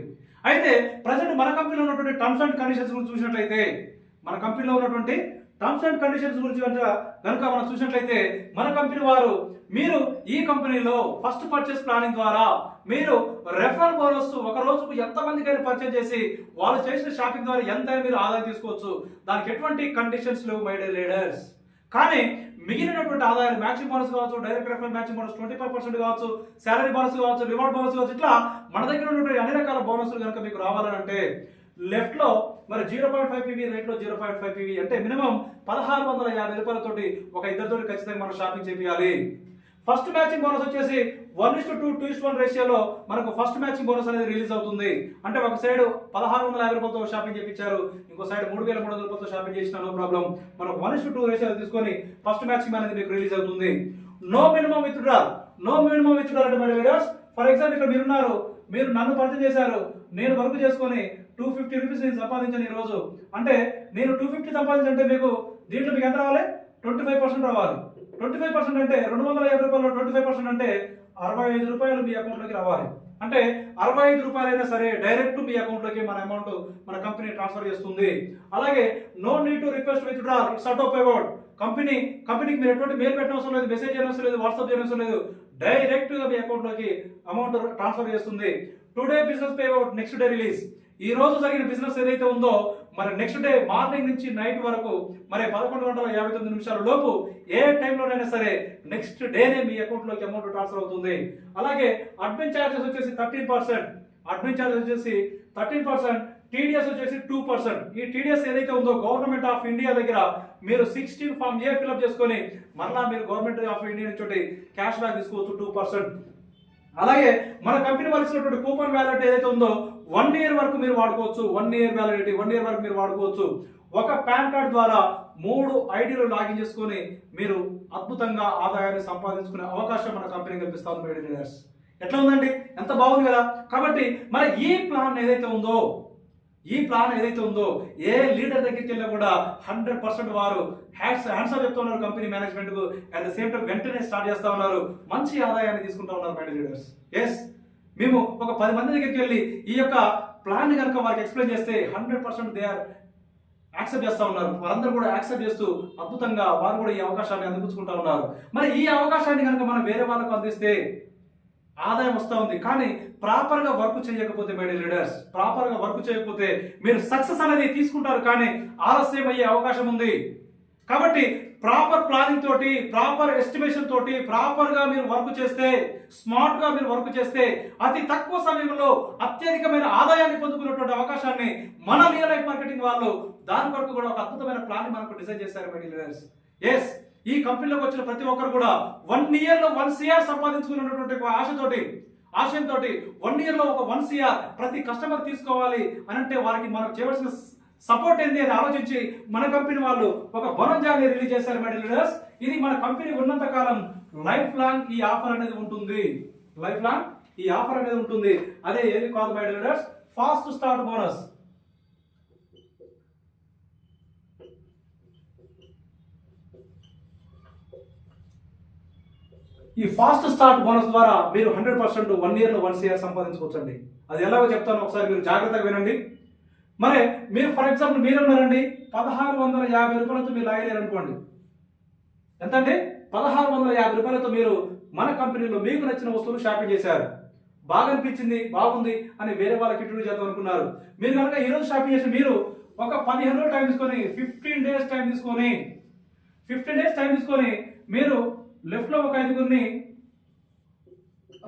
అయితే ప్రజెంట్ మన కంపెనీలో ఉన్నటువంటి టర్మ్స్ అండ్ కండిషన్స్ గురించి చూసినట్లయితే మన కంపెనీ వారు మీరు ఈ కంపెనీలో ఫస్ట్ పర్చేస్ ప్లానింగ్ ద్వారా మీరు రెఫరల్ బోనస్ ఒక రోజుకు ఎంత మందికైనా పర్చేస్ చేసి వాళ్ళు చేసిన షాపింగ్ ద్వారా ఎంత మీరు ఆదాయం తీసుకోవచ్చు. దానికి ఎటువంటి కండిషన్స్ లేవు మై డియర్ లీడర్స్. కానీ మిగిలినటువంటి ఆదాయాలు మ్యాచింగ్ బోనస్ కావచ్చు, డైరెక్ట్ రెఫరల్ మ్యాచింగ్ బోనస్ 25% కావచ్చు, శాలరీ బోనస్ కావచ్చు, రివార్డ్ బోనస్ కావచ్చు, ఇట్లా మన దగ్గర ఉన్నటువంటి అన్ని రకాల బోనస్లు కనుక మీకు రావాలంటే లెఫ్ట్ లో మరి 0.5 PV రేట్ లో 0.5 PV అంటే మినిమం 1650 రూపాయలతోటి ఒక ఇద్దరితోటి ఖచ్చితంగా మనం షాపింగ్ చేయాలి. ఫస్ట్ మ్యాచింగ్ బోనస్ వచ్చేసి 1:2 2:1 రేషియోలో మనకు ఫస్ట్ మ్యాచింగ్ బోనస్ అనేది రిలీజ్ అవుతుంది. అంటే ఒక సైడ్ 1650 రూపాయలతో షాపింగ్ చేయించారు, ఇంకో సైడ్ 3300 రూపాయలతో షాపింగ్ చేసిన నో ప్రాబ్లం, మనం 1:2 రేషియోలో తీసుకొని ఫస్ట్ మ్యాచింగ్ అనేది మీకు రిలీజ్ అవుతుంది. నో మినిమం విత్డ్రాల్ అంటే మై లీడర్స్, ఫర్ ఎగ్జాంపుల్ ఇక్కడ మీరున్నారు, మీరు నన్ను పరిచయం చేశారు, నేను వర్క్ చేసుకొని 250 రూపీస్ నేను సంపాదించాను ఈ రోజు. అంటే నేను 250 సంపాదించంటే మీకు దీంట్లో మీకు ఎంత రావాలి? 25% రావాలి. 25% అంటే 250 రూపాయలు 25% అంటే 65 రూపాయలు మీ అకౌంట్ లోకి రావాలి. అంటే 65 రూపాయలైనా సరే డైరెక్ట్ మీ అకౌంట్ లోకి మన అమౌంట్ మన కంపెనీ ట్రాన్స్ఫర్ చేస్తుంది. అలాగే no need to request withdrawal, it's out of about. కంపెనీకి మీరు ఎటువంటి మెయిల్ పెట్టనవసరం లేదు, మెసేజ్ చేయనవసరం లేదు, వాట్సాప్ చేయనవసరం లేదు, డైరెక్ట్ గా మీ అకౌంట్ లోకి అమౌంట్ ట్రాన్స్ఫర్ చేస్తుంది. Today business pay out, next day release. ఈ రోజు జరిగిన బిజినెస్ ఏదైతే ఉందో మరి నెక్స్ట్ డే మార్నింగ్ నుంచి నైట్ వరకు మరి 11:59 లోపు ఏ టైంలోనైనా సరే నెక్స్ట్ డేనే మీ అకౌంట్ లోకి అమౌంట్ ట్రాన్స్ఫర్ అవుతుంది. అలాగే అడ్మిన్ చార్జెస్ వచ్చేసి 13%, టీడీఎస్ వచ్చేసి 2%. ఈ టీడీఎస్ ఏదైతే ఉందో గవర్నమెంట్ ఆఫ్ ఇండియా దగ్గర మీరు 16 Form A ఫిల్అప్ చేసుకొని మరలా మీరు గవర్నమెంట్ ఆఫ్ ఇండియా నుంచి క్యాష్ బ్యాక్ తీసుకోవచ్చు 2%. అలాగే మన కంపెనీ వలసినటువంటి కూపన్ వ్యాలిడిటీ ఏదైతే ఉందో 1 year వరకు మీరు వాడుకోవచ్చు. 1 year వ్యాలిడిటీ, 1 year వరకు మీరు వాడుకోవచ్చు. ఒక పాన్ కార్డ్ ద్వారా 3 ఐడీలు లాగిన్ చేసుకొని మీరు అద్భుతంగా ఆదాయాన్ని సంపాదించుకునే అవకాశం మన కంపెనీ కల్పిస్తాం మై డియర్ లీడర్స్. ఎట్లా ఉందండి? ఎంత బాగుంది కదా. కాబట్టి మరి ఈ ప్లాన్ ఏదైతే ఉందో ఏ లీడర్ దగ్గరికి వెళ్ళినా కూడా 100% వారు హ్యాండ్స్ ఆఫ్ చెప్తా ఉన్నారు కంపెనీ మేనేజ్మెంట్ కు. అట్ ద సేమ్ టైం వెంటనే స్టార్ట్ చేస్తా ఉన్నారు, మంచి ఆదాయాన్ని తీసుకుంటా ఉన్నారు మై డియర్ లీడర్స్. ఎస్, మేము ఒక 10 మంది దగ్గరికి వెళ్ళి ఈ యొక్క ప్లాన్ ని కనుక వారికి ఎక్స్ప్లెయిన్ చేస్తే 100% దే ఆర్ యాక్సెప్ట్ చేస్తా ఉన్నారు. వారందరూ కూడా యాక్సెప్ట్ చేస్తూ అద్భుతంగా వారు కూడా ఈ అవకాశాన్ని అందిపుచ్చుకుంటా ఉన్నారు. మరి ఈ అవకాశాన్ని కనుక మనం వేరే వాళ్ళకు అందిస్తే ఆదాయం వస్తూ ఉంది. కానీ ప్రాపర్ గా వర్క్ చేయకపోతే మై డియర్ లీడర్స్, ప్రాపర్ గా వర్క్ చేయకపోతే మీరు సక్సెస్ అనేది తీసుకుంటారు కానీ ఆలస్యం అయ్యే అవకాశం ఉంది. కాబట్టి ప్రాపర్ ప్లానింగ్ తోటి, ప్రాపర్ ఎస్టిమేషన్ తోటి ప్రాపర్ గా మీరు వర్క్ చేస్తే, స్మార్ట్ గా మీరు వర్క్ చేస్తే అతి తక్కువ సమయంలో అత్యధికమైన ఆదాయాన్ని పొందుకునేటువంటి అవకాశాన్ని మన రియల్ లైఫ్ మార్కెటింగ్ వాళ్ళు దాని కొరకు కూడా ఒక అద్భుతమైన ప్లాన్ మనకు డిజైన్ చేశారు మై డియర్ లీడర్స్. ఎస్, ఈ కంపెనీలోకి వచ్చిన ప్రతి ఒక్కరు కూడా 1 year లో 1 CR సంపాదించుకున్నటువంటి ఆశయంతో 1 year లో ఒక 1 CR ప్రతి కస్టమర్ తీసుకోవాలి అని అంటే వారికి మనం చేయవలసిన సపోర్ట్ ఏంది అని ఆలోచించి మన కంపెనీ వాళ్ళు ఒక బోనస్ రిలీజ్ చేశారు మై లీడర్స్. ఇది మన కంపెనీ ఉన్నంత కాలం లైఫ్ లాంగ్ ఈ ఆఫర్ అనేది ఉంటుంది. లైఫ్ లాంగ్ ఈ ఆఫర్ అనేది ఉంటుంది. అదే ఏది కాదు my leaders, fast start bonus. ఈ ఫాస్ట్ స్టార్ట్ బోనస్ ద్వారా మీరు 100% 1 year లో 1 CR సంపాదించుకోవచ్చండి. అది ఎలాగో చెప్తాను, ఒకసారి మీరు జాగ్రత్తగా వినండి. మరి మీరు ఫర్ ఎగ్జాంపుల్ మీరున్నారండి 1650 రూపాయలతో మీరు లాగలేరు అనుకోండి. ఎంత అండి? 1650 రూపాయలతో మీరు మన కంపెనీలో మీకు నచ్చిన వస్తువులు షాపింగ్ చేశారు. బాగా అనిపించింది, బాగుంది అని వేరే వాళ్ళకి ఇంట్రొడ్యూస్ చేద్దాం అనుకున్నారు. మీరు కనుక ఈరోజు షాపింగ్ చేసి మీరు ఒక 15 రోజులు టైం తీసుకొని 15 డేస్ టైం తీసుకొని మీరు లెఫ్ట్ లో ఒక 5గురిని,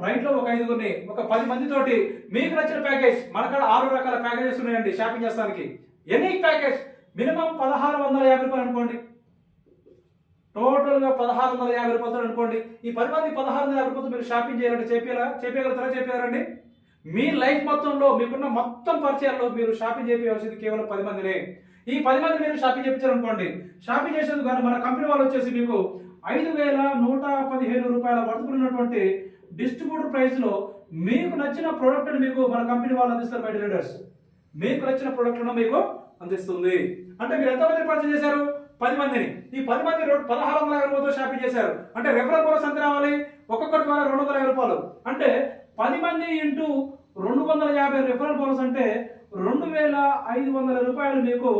రైట్ లో ఒక 5గురిని, ఒక 10 మందితోటి మీకు నచ్చిన ప్యాకేజ్, మన కాడ 6 రకాల ప్యాకేజెస్ ఉన్నాయండి షాపింగ్ చేస్తానికి. ఎనీ ప్యాకేజ్ మినిమం 1650 రూపాయలు అనుకోండి. టోటల్ గా 1650 రూపాయలతో అనుకోండి. ఈ 10 మంది 1650 రూపాయలతో మీరు షాపింగ్ చేయాలంటే చెప్పగలుగుతారండి? మీ లైఫ్ మొత్తంలో మీకున్న మొత్తం పరిచయాల్లో మీరు షాపింగ్ చేయవలసింది కేవలం 10 మందినే. ఈ 10 మంది మీరు షాపింగ్ చేయించారు అనుకోండి. షాపింగ్ చేసేందుకు కానీ మన కంపెనీ వాళ్ళు వచ్చేసి మీకు 5115 రూపాయల వర్తున్నటువంటి డిస్ట్రిబ్యూటర్ ప్రైస్ లో మీకు నచ్చిన ప్రోడక్ట్ మీకు మన కంపెనీ వాళ్ళు అందిస్తారు మై లీడర్స్. మీకు నచ్చిన ప్రోడక్ట్లను మీకు అందిస్తుంది. అంటే మీరు ఎంతమంది పర్చేజ్ చేశారు? 10 మందిని. ఈ 10 మంది 1650 రూపాయలతో షాపింగ్ చేశారు. అంటే రెఫరల్ బోనస్ ఎంత రావాలి? ఒక్కొక్కరి ద్వారా 250 రూపాయలు. అంటే 10 మంది ఇంటూ 250 రెఫరల్ బోనస్ అంటే 2500 రూపాయలు మీకు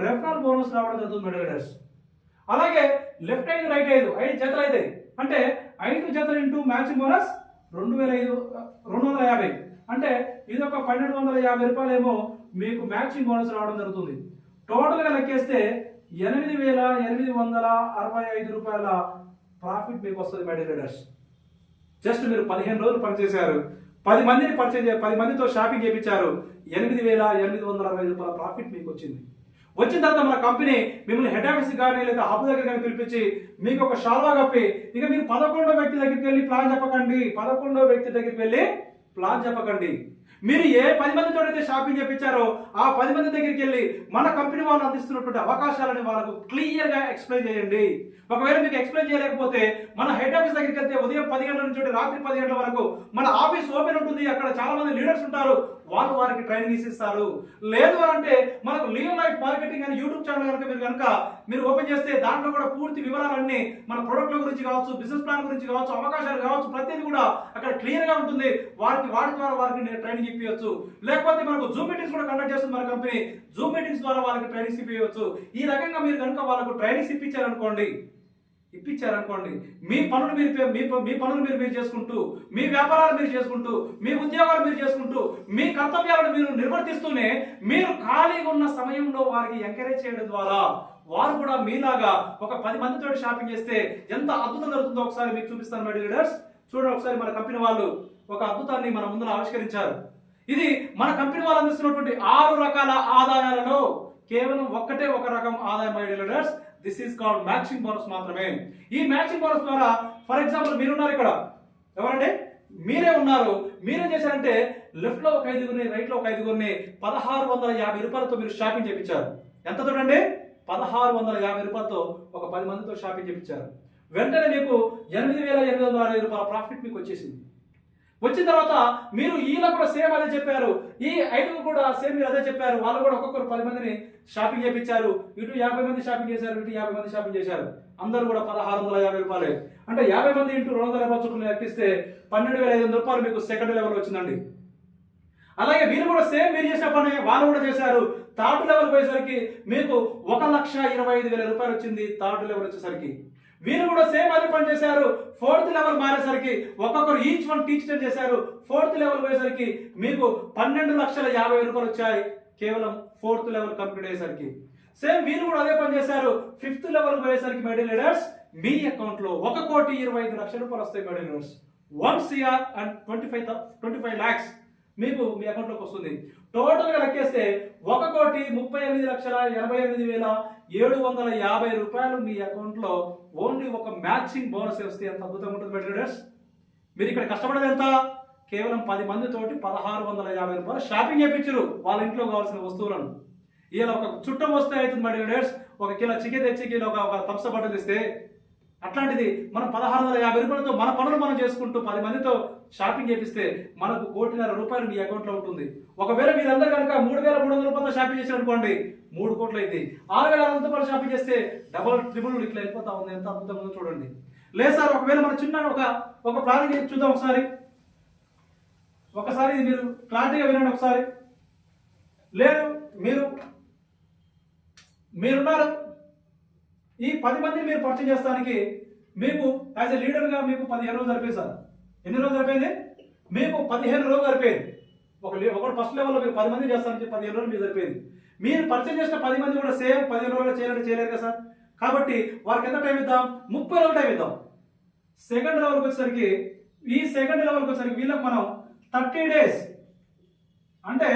రెఫరల్ బోనస్ రావడం జరుగుతుంది మై లీడర్స్. అలాగే లెఫ్ట్ 5 రైట్ 5 జతలు అయితే అంటే 5 జతలు ఇంటూ మ్యాచింగ్ బోనస్ 250. అంటే ఇది ఒక 1250 రూపాయలు ఏమో మీకు మ్యాచింగ్ బోనస్ రావడం జరుగుతుంది. టోటల్ గా లెక్కేస్తే 8865 రూపాయల ప్రాఫిట్ మీకు వస్తుంది మై లీడర్స్. జస్ట్ మీరు 15 రోజులు పనిచేశారు, 10 మందిని 10 మందితో షాపింగ్ చేయించారు, 8865 రూపాయల ప్రాఫిట్ మీకు వచ్చింది. వచ్చిన తర్వాత మన కంపెనీ మిమ్మల్ని హెడ్ ఆఫీస్ కానీ లేదా హబ్ దగ్గర కానీ పిలిపించి మీకు ఒక షాల్వా కప్పి ఇక మీరు 11వ వ్యక్తి దగ్గరికి వెళ్ళి ప్లాన్ చెప్పకండి. మీరు ఏ 10 మందితో అయితే షాపింగ్ చేయించారో ఆ 10 మంది దగ్గరికి వెళ్ళి మన కంపెనీ వాళ్ళు అందిస్తున్నటువంటి అవకాశాలని వాళ్ళకు క్లియర్ గా ఎక్స్ప్లెయిన్ చేయండి. ఒకవేళ మీకు ఎక్స్ప్లెయిన్ చేయలేకపోతే మన హెడ్ ఆఫీస్ దగ్గరికి వెళ్తే ఉదయం 10 గంటల నుంచి రాత్రి 10 గంటల వరకు మన ఆఫీస్ ఓపెన్ ఉంటుంది. అక్కడ చాలా మంది లీడర్స్ ఉంటారు, వాళ్ళు వారికి ట్రైనింగ్ ఇస్తారు. లేదు అంటే మనకు లియో లైఫ్ మార్కెటింగ్ అని యూట్యూబ్ ఛానల్ కనుక మీరు ఓపెన్ చేస్తే దాంట్లో కూడా పూర్తి వివరాలన్నీ మన ప్రొడక్ట్ల గురించి కావచ్చు, బిజినెస్ ప్లాన్ గురించి కావచ్చు, అవకాశాలు కావచ్చు, ప్రతిదీ కూడా అక్కడ క్లియర్ గా ఉంటుంది. వాటి ద్వారా వారికి ట్రైనింగ్ ఇప్పించవచ్చు. లేకపోతే మనకు జూమ్ మీటింగ్స్ కూడా కండక్ట్ చేస్తుంది మన కంపెనీ. జూమ్ మీటింగ్స్ ద్వారా వాళ్ళకి ట్రైనింగ్స్ ఇప్పించవచ్చు. ఈ రకంగా మీరు కనుక వాళ్ళకు ట్రైనింగ్స్ ఇప్పించారనుకోండి, మీ పనులు మీరు చేసుకుంటూ, మీ వ్యాపారాలు మీరు చేసుకుంటూ, మీ ఉద్యోగాలు మీరు చేసుకుంటూ, మీ కర్తవ్యాలను మీరు నిర్వర్తిస్తూనే మీరు ఖాళీగా ఉన్న సమయంలో వారికి ఎంకరేజ్ చేయడం ద్వారా వారు కూడా మీలాగా ఒక 10 మందితో షాపింగ్ చేస్తే ఎంత అద్భుతం జరుగుతుందో ఒకసారి మీకు చూపిస్తాను మై లీడర్స్. చూడండి ఒకసారి మన కంపెనీ వాళ్ళు ఒక అద్భుతాన్ని మన ముందు ఆవిష్కరించారు. ఇది మన కంపెనీ వాళ్ళు అందిస్తున్నటువంటి 6 రకాల ఆదాయాలలో కేవలం ఒక్కటే ఒక రకం ఆదాయం my leaders. This is called matching bonus మాత్రమే. ఈ మ్యాచింగ్ బోనస్ ద్వారా ఫర్ ఎగ్జాంపుల్ మీరున్నారు ఇక్కడ, ఎవరంటే మీరే ఉన్నారు. మీరేం చేశారంటే లెఫ్ట్ లో ఒక 5గురిని, రైట్ లో ఒక 5గురిని 1650 రూపాయలతో మీరు షాపింగ్ చేయించారు. ఎంత చూడండి, 1650 రూపాయలతో ఒక 10 మందితో షాపింగ్ చేయించారు. వెంటనే మీకు 8865 రూపాయల ప్రాఫిట్ మీకు వచ్చేసింది. వచ్చిన తర్వాత మీరు వీళ్ళకు కూడా సేమ్ అదే చెప్పారు, ఈ 5 కూడా సేమ్ మీరు అదే చెప్పారు. వాళ్ళు కూడా ఒక్కొక్కరు 10 మందిని షాపింగ్ చేయించారు. ఇటు 50 మంది షాపింగ్ చేశారు, ఇటు 50 మంది షాపింగ్ చేశారు. అందరూ కూడా 1650 రూపాయలే. అంటే 50 మంది ఇంటూ 250 చుట్టూ లెక్కిస్తే 12500 రూపాయలు మీకు సెకండ్ లెవెల్ వచ్చిందండి. అలాగే వీళ్ళు కూడా సేమ్ మీరు చేసిన పని వాళ్ళు కూడా చేశారు. థర్డ్ లెవెల్ పోయేసరికి మీకు 1,25,000 రూపాయలు వచ్చింది. థర్డ్ లెవెల్ వచ్చేసరికి వీళ్ళు కూడా సేమ్ అదే పని చేశారు. ఫోర్త్ లెవెల్ మారేసరికి ఒక్కొక్కరు ఈచ్ వన్ టీచర్ చేశారు. ఫోర్త్ లెవెల్ పోయేసరికి మీకు 12,50,000 రూపాయలు వచ్చాయి కేవలం ఫోర్త్ లెవెల్ కంప్లీట్ అయ్యేసరికి. సేమ్ వీళ్ళు కూడా అదే పని చేశారు. ఫిఫ్త్ లెవెల్ పోయేసరికి my dear leaders me account లో 1,25,00,000 రూపాయలు వస్తాయి my dear leaders. 1 CR and 25 lakhs మీకు మీ అకౌంట్ లోకి వస్తుంది. టోటల్ గా లెక్కేస్తే 1,38,88,750 రూపాయలు మీ అకౌంట్ లో ఓన్లీ ఒక మ్యాచింగ్ బోనస్ వస్తే ఎంత అద్భుతంగా ఉంటుంది మై లీడర్స్. మీరు ఇక్కడ కష్టపడేది ఎంత? కేవలం 10 మందితోటి 1,650 రూపాయలు షాపింగ్ చేయించారు వాళ్ళ ఇంట్లో కావాల్సిన వస్తువులను. ఇలా ఒక చుట్టం వస్తే అవుతుంది మరి డేట్స్, ఒక కిలో చికెన్ తెచ్చి కిలో ఒక థమ్స్ బట్టలు తెస్తే అట్లాంటిది మనం 1650 రూపాయలతో మన పనులు మనం చేసుకుంటూ 10 మందితో షాపింగ్ చేపిస్తే మనకు 1,50,00,000 రూపాయలు మీ అకౌంట్లో ఉంటుంది. ఒకవేళ మీరందరూ కనుక 3,300 రూపాయలతో షాపింగ్ చేశారు అనుకోండి, 3 కోట్లు అయింది. 6,600 రూపాయలు షాపింగ్ చేస్తే డబల్ ట్రిపుల్ ఇట్లా వెళ్ళిపోతా ఉంది. ఎంత అద్భుతంగా ఉందో చూడండి. లేదు సార్, ఒకవేళ మన చిన్న ఒక ప్లానింగ్ చూద్దాం ఒకసారి ఇది మీరు క్లారిటీగా వినండి ఒకసారి. లేదు మీరున్నారు, ఈ 10 మందిని మీరు పరిచయం చేస్తానికి మీకు యాజ్ ఎ లీడర్గా మీకు 15 రోజులు సరిపోయింది సార్. ఎన్ని రోజులు సరిపోయింది? మీకు 15 రోజులు సరిపోయింది. ఒక ఫస్ట్ లెవెల్లో మీరు 10 మంది చేస్తానికి 15 రోజులు మీకు సరిపోయింది. మీరు పరిచయం చేసిన 10 మంది కూడా సేమ్ 15 రోజుల్లో చేయలేరు కదా సార్. కాబట్టి వారికి ఎంత టైం ఇద్దాం? 30 రోజులు టైం ఇద్దాం. సెకండ్ లెవెల్కి వచ్చేసరికి వీళ్ళకి మనం 30 డేస్ అంటే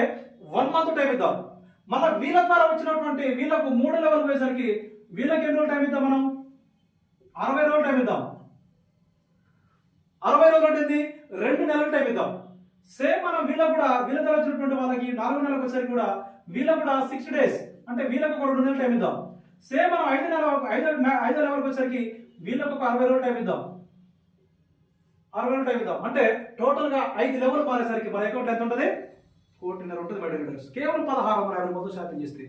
1 మంత్ టైం ఇద్దాం. మళ్ళీ వీళ్ళ ద్వారా వచ్చినటువంటి వీళ్ళకు 3 లెవెల్ పోయేసరికి వీళ్ళకి ఎన్ని రోజులు టైం ఇద్దాం? మనం 60 రోజులు టైం ఇద్దాం. 60 రోజులు అంటే 2 నెలలు టైం ఇద్దాం. సేమ్ మనం వీళ్ళ ద్వారా వచ్చినటువంటి వాళ్ళకి 4 నెలలకు వచ్చేసరికి కూడా వీళ్ళకు కూడా 60 డేస్ అంటే వీళ్ళకు ఒక 2 నెలలు టైం ఇద్దాం. సేమ్ మనం 5 లెవెల్కి వచ్చేసరికి వీళ్ళకు ఒక 60 రోజులు టైం ఇద్దాం. 60 రోజులు టైం ఇద్దాం. అంటే టోటల్ గా 5 లెవెల్ మారేసరికి మన అకౌంట్ ఎంత ఉంటుంది? 1,50,00,000 ఉంటుంది మై డియర్ లీడర్స్. కేవలం 1650 రూపాయలతో షాపింగ్ చేస్తే.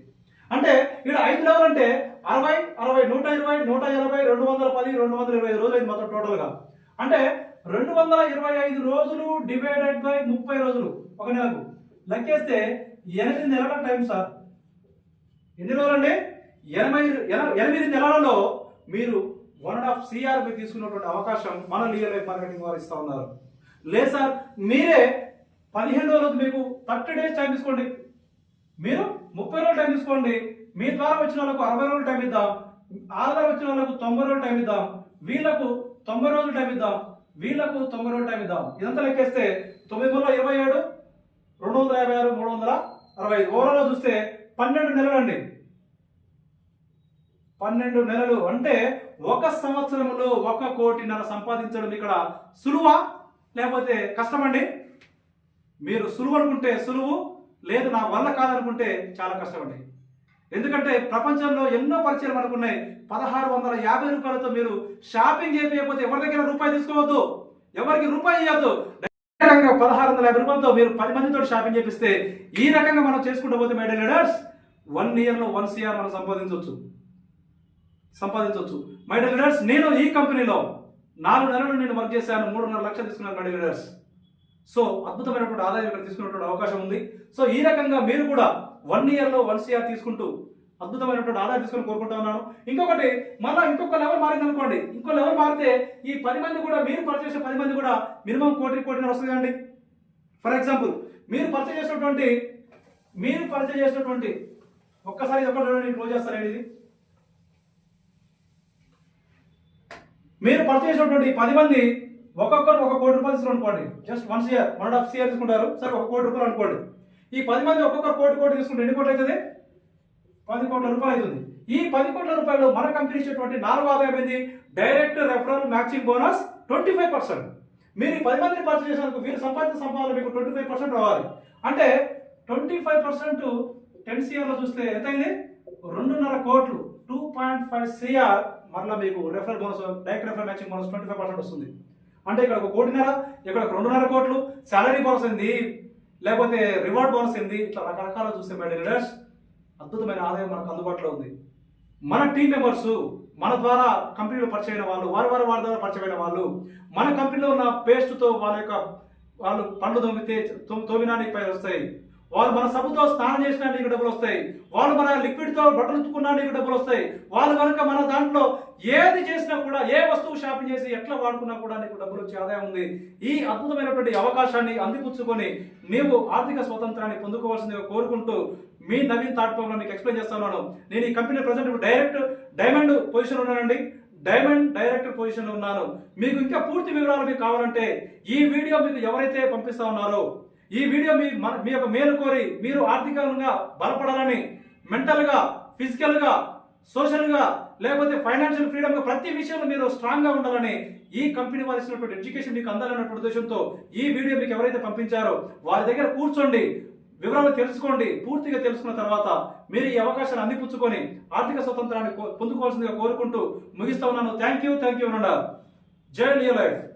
అంటే ఇక్కడ 5 లెవెల్ అంటే 60, 120, 150, 210, 225 రోజులు అయింది మొత్తం టోటల్ గా. అంటే 225 రోజులు డివైడెడ్ బై 30 రోజులు ఒక నెలకు లెక్కేస్తే 8 నెలల టైం సార్. ఎన్ని రోజులు అండి? 8 నెలలలో మీరు 1.5 CR మీరు తీసుకున్నటువంటి అవకాశం మన లీగల్ లైఫ్ మార్కెటింగ్ వారు ఇస్తా ఉన్నారు. లేదు సార్, మీరే 15 రోజులు మీకు 30 డేస్ టైం తీసుకోండి, మీరు 30 రోజులు టైం తీసుకోండి. మీ ద్వారా వచ్చిన వాళ్ళకు 60 రోజులు టైం ఇద్దాం, ఆధార్ వచ్చిన వాళ్ళకు 90 రోజులు టైం ఇద్దాం, వీళ్ళకు 90 రోజులు టైం ఇద్దాం, వీళ్ళకు 90 రోజులు టైం ఇద్దాం. ఇదంతా లెక్కేస్తే 9 × 27 256 365 ఓవరాల్ చూస్తే 12 నెలలు అండి. 12 నెలలు అంటే 1 సంవత్సరంలో 1,50,00,000 సంపాదించడం ఇక్కడ సులువా లేకపోతే కష్టమండి? మీరు సులువు అనుకుంటే సులువు, లేదు నా వల్ల కాదనుకుంటే చాలా కష్టమండి. ఎందుకంటే ప్రపంచంలో ఎన్నో పరిచయాలు మనకు ఉన్నాయి. 1650 రూపాయలతో మీరు షాపింగ్ చేయకపోతే ఎవరి దగ్గర రూపాయి తీసుకోవద్దు, ఎవరికి రూపాయి ఇవ్వద్దు. 1650 రూపాయలతో మీరు 10 మందితో షాపింగ్ చేపిస్తే ఈ రకంగా మనం చేసుకుంటూ పోతే మై డియర్ లీడర్స్ 1 ఇయర్లో 1 CR మనం సంపాదించవచ్చు. మై డియర్ లీడర్స్, నేను ఈ కంపెనీలో 4 నెలలు నేను వర్క్ చేశాను, 3.5 లక్షలు తీసుకున్నాను మై డియర్ లీడర్స్. సో అద్భుతమైనటువంటి ఆదాయం ఇక్కడ తీసుకునేటువంటి అవకాశం ఉంది. సో ఈ రకంగా మీరు కూడా 1 ఇయర్లో 1 CR తీసుకుంటూ అద్భుతమైనటువంటి ఆదాయం తీసుకొని కోరుకుంటా ఉన్నాను. ఇంకొకటి మళ్ళీ ఇంకొక లెవెల్ మారింది అనుకోండి, ఇంకో లెవెల్ మారితే ఈ 10 మంది కూడా మీరు పర్చేస్ చేసే 10 మంది కూడా మినిమం 1,00,00,000 వస్తుంది అండి. ఫర్ ఎగ్జాంపుల్ మీరు పర్చేస్ చేసినటువంటి ఒక్కసారి క్లోజ్ చేస్తారండి. ఇది మీరు పర్చేస్ చేసినటువంటి 10 మంది ఒక్కొక్కరు 1,00,00,000 రూపాయలు తీసుకుని అనుకోండి. జస్ట్ 1 CR 1.5 CR తీసుకుంటారు సరే, 1,00,00,000 రూపాయలు అనుకోండి. ఈ 10 మంది ఒక్కొక్కరు 1,00,00,000 తీసుకుంటే ఎన్ని కోట్లు అవుతుంది? 10 కోట్ల రూపాయలు అవుతుంది. ఈ 10 కోట్ల రూపాయలు మన కంపెనీ ఇచ్చేటువంటి 4వ ఆదాయం ఏంది? Direct referral matching bonus 25%. మీరు ఈ 10 మందిని పర్చేస్ చేసినందుకు వీరు సంపాదించిన సంపాదన మీకు 25% రావాలి. అంటే 25% 10 CR లో చూస్తే ఎంత అయింది? 2.5 కోట్లు 2.5 CR మరలా మీకు referral bonus, direct referral matching bonus 25% వస్తుంది. అంటే ఇక్కడ 1,50,00,000, ఇక్కడ 2.5 కోట్లు సాలరీ బోనస్ ఏంది, లేకపోతే రివార్డ్ బోనస్ ఏంది, ఇట్లా రకరకాల చూస్తే మై డియర్ లీడర్స్ అద్భుతమైన ఆదాయం మనకు అందుబాటులో ఉంది. మన టీం మెంబర్స్, మన ద్వారా కంపెనీలో పరిచయమైన వాళ్ళు, వారి ద్వారా పరిచయమైన వాళ్ళు, మన కంపెనీలో ఉన్న పేస్ట్తో వాళ్ళు పండ్లు తోమినానికి పై వస్తాయి, వాళ్ళు మన సబ్బుతో స్నానం చేసినా నీకు డబ్బులు వస్తాయి, వాళ్ళు మన లిక్విడ్తో బట్టలు ఉతుకున్నా నీకు డబ్బులు వస్తాయి, వాళ్ళు కనుక మన దాంట్లో ఏది చేసినా కూడా, ఏ వస్తువు షాపింగ్ చేసి ఎట్లా వాడుకున్నా కూడా నీకు డబ్బులు వచ్చే ఆదాయం ఉంది. ఈ అద్భుతమైనటువంటి అవకాశాన్ని అందిపుచ్చుకొని నీవు ఆర్థిక స్వతంత్రాన్ని పొందుకోవాల్సిందిగా కోరుకుంటూ మీ నవీన్ తాట్పంలో మీకు ఎక్స్ప్లెయిన్ చేస్తున్నాను. నేను ఈ కంపెనీ ప్రజెంట్ డైమండ్ పొజిషన్ ఉన్నానండి, డైమండ్ డైరెక్టర్ పొజిషన్ లో ఉన్నాను. మీకు ఇంకా పూర్తి వివరాలు మీకు కావాలంటే ఈ వీడియో మీకు ఎవరైతే పంపిస్తా ఉన్నారో, ఈ వీడియో మీ యొక్క మేలు కోరి మీరు ఆర్థికంగా బలపడాలని, మెంటల్ గా, ఫిజికల్ గా, సోషల్ గా, లేకపోతే ఫైనాన్షియల్ ఫ్రీడమ్ గా ప్రతి విషయంలో మీరు స్ట్రాంగ్ గా ఉండాలని ఈ కంపెనీ వారు ఇచ్చినటువంటి ఎడ్యుకేషన్ మీకు అందాలన్నటువంటి ఉద్దేశంతో ఈ వీడియో మీకు ఎవరైతే పంపించారో వారి దగ్గర కూర్చోండి, వివరాలు తెలుసుకోండి. పూర్తిగా తెలుసుకున్న తర్వాత మీరు ఈ అవకాశాన్ని అందిపుచ్చుకొని ఆర్థిక స్వతంత్రాన్ని పొందుకోవాల్సిందిగా కోరుకుంటూ ముగిస్తా ఉన్నాను. Thank you. జై లియో లైఫ్.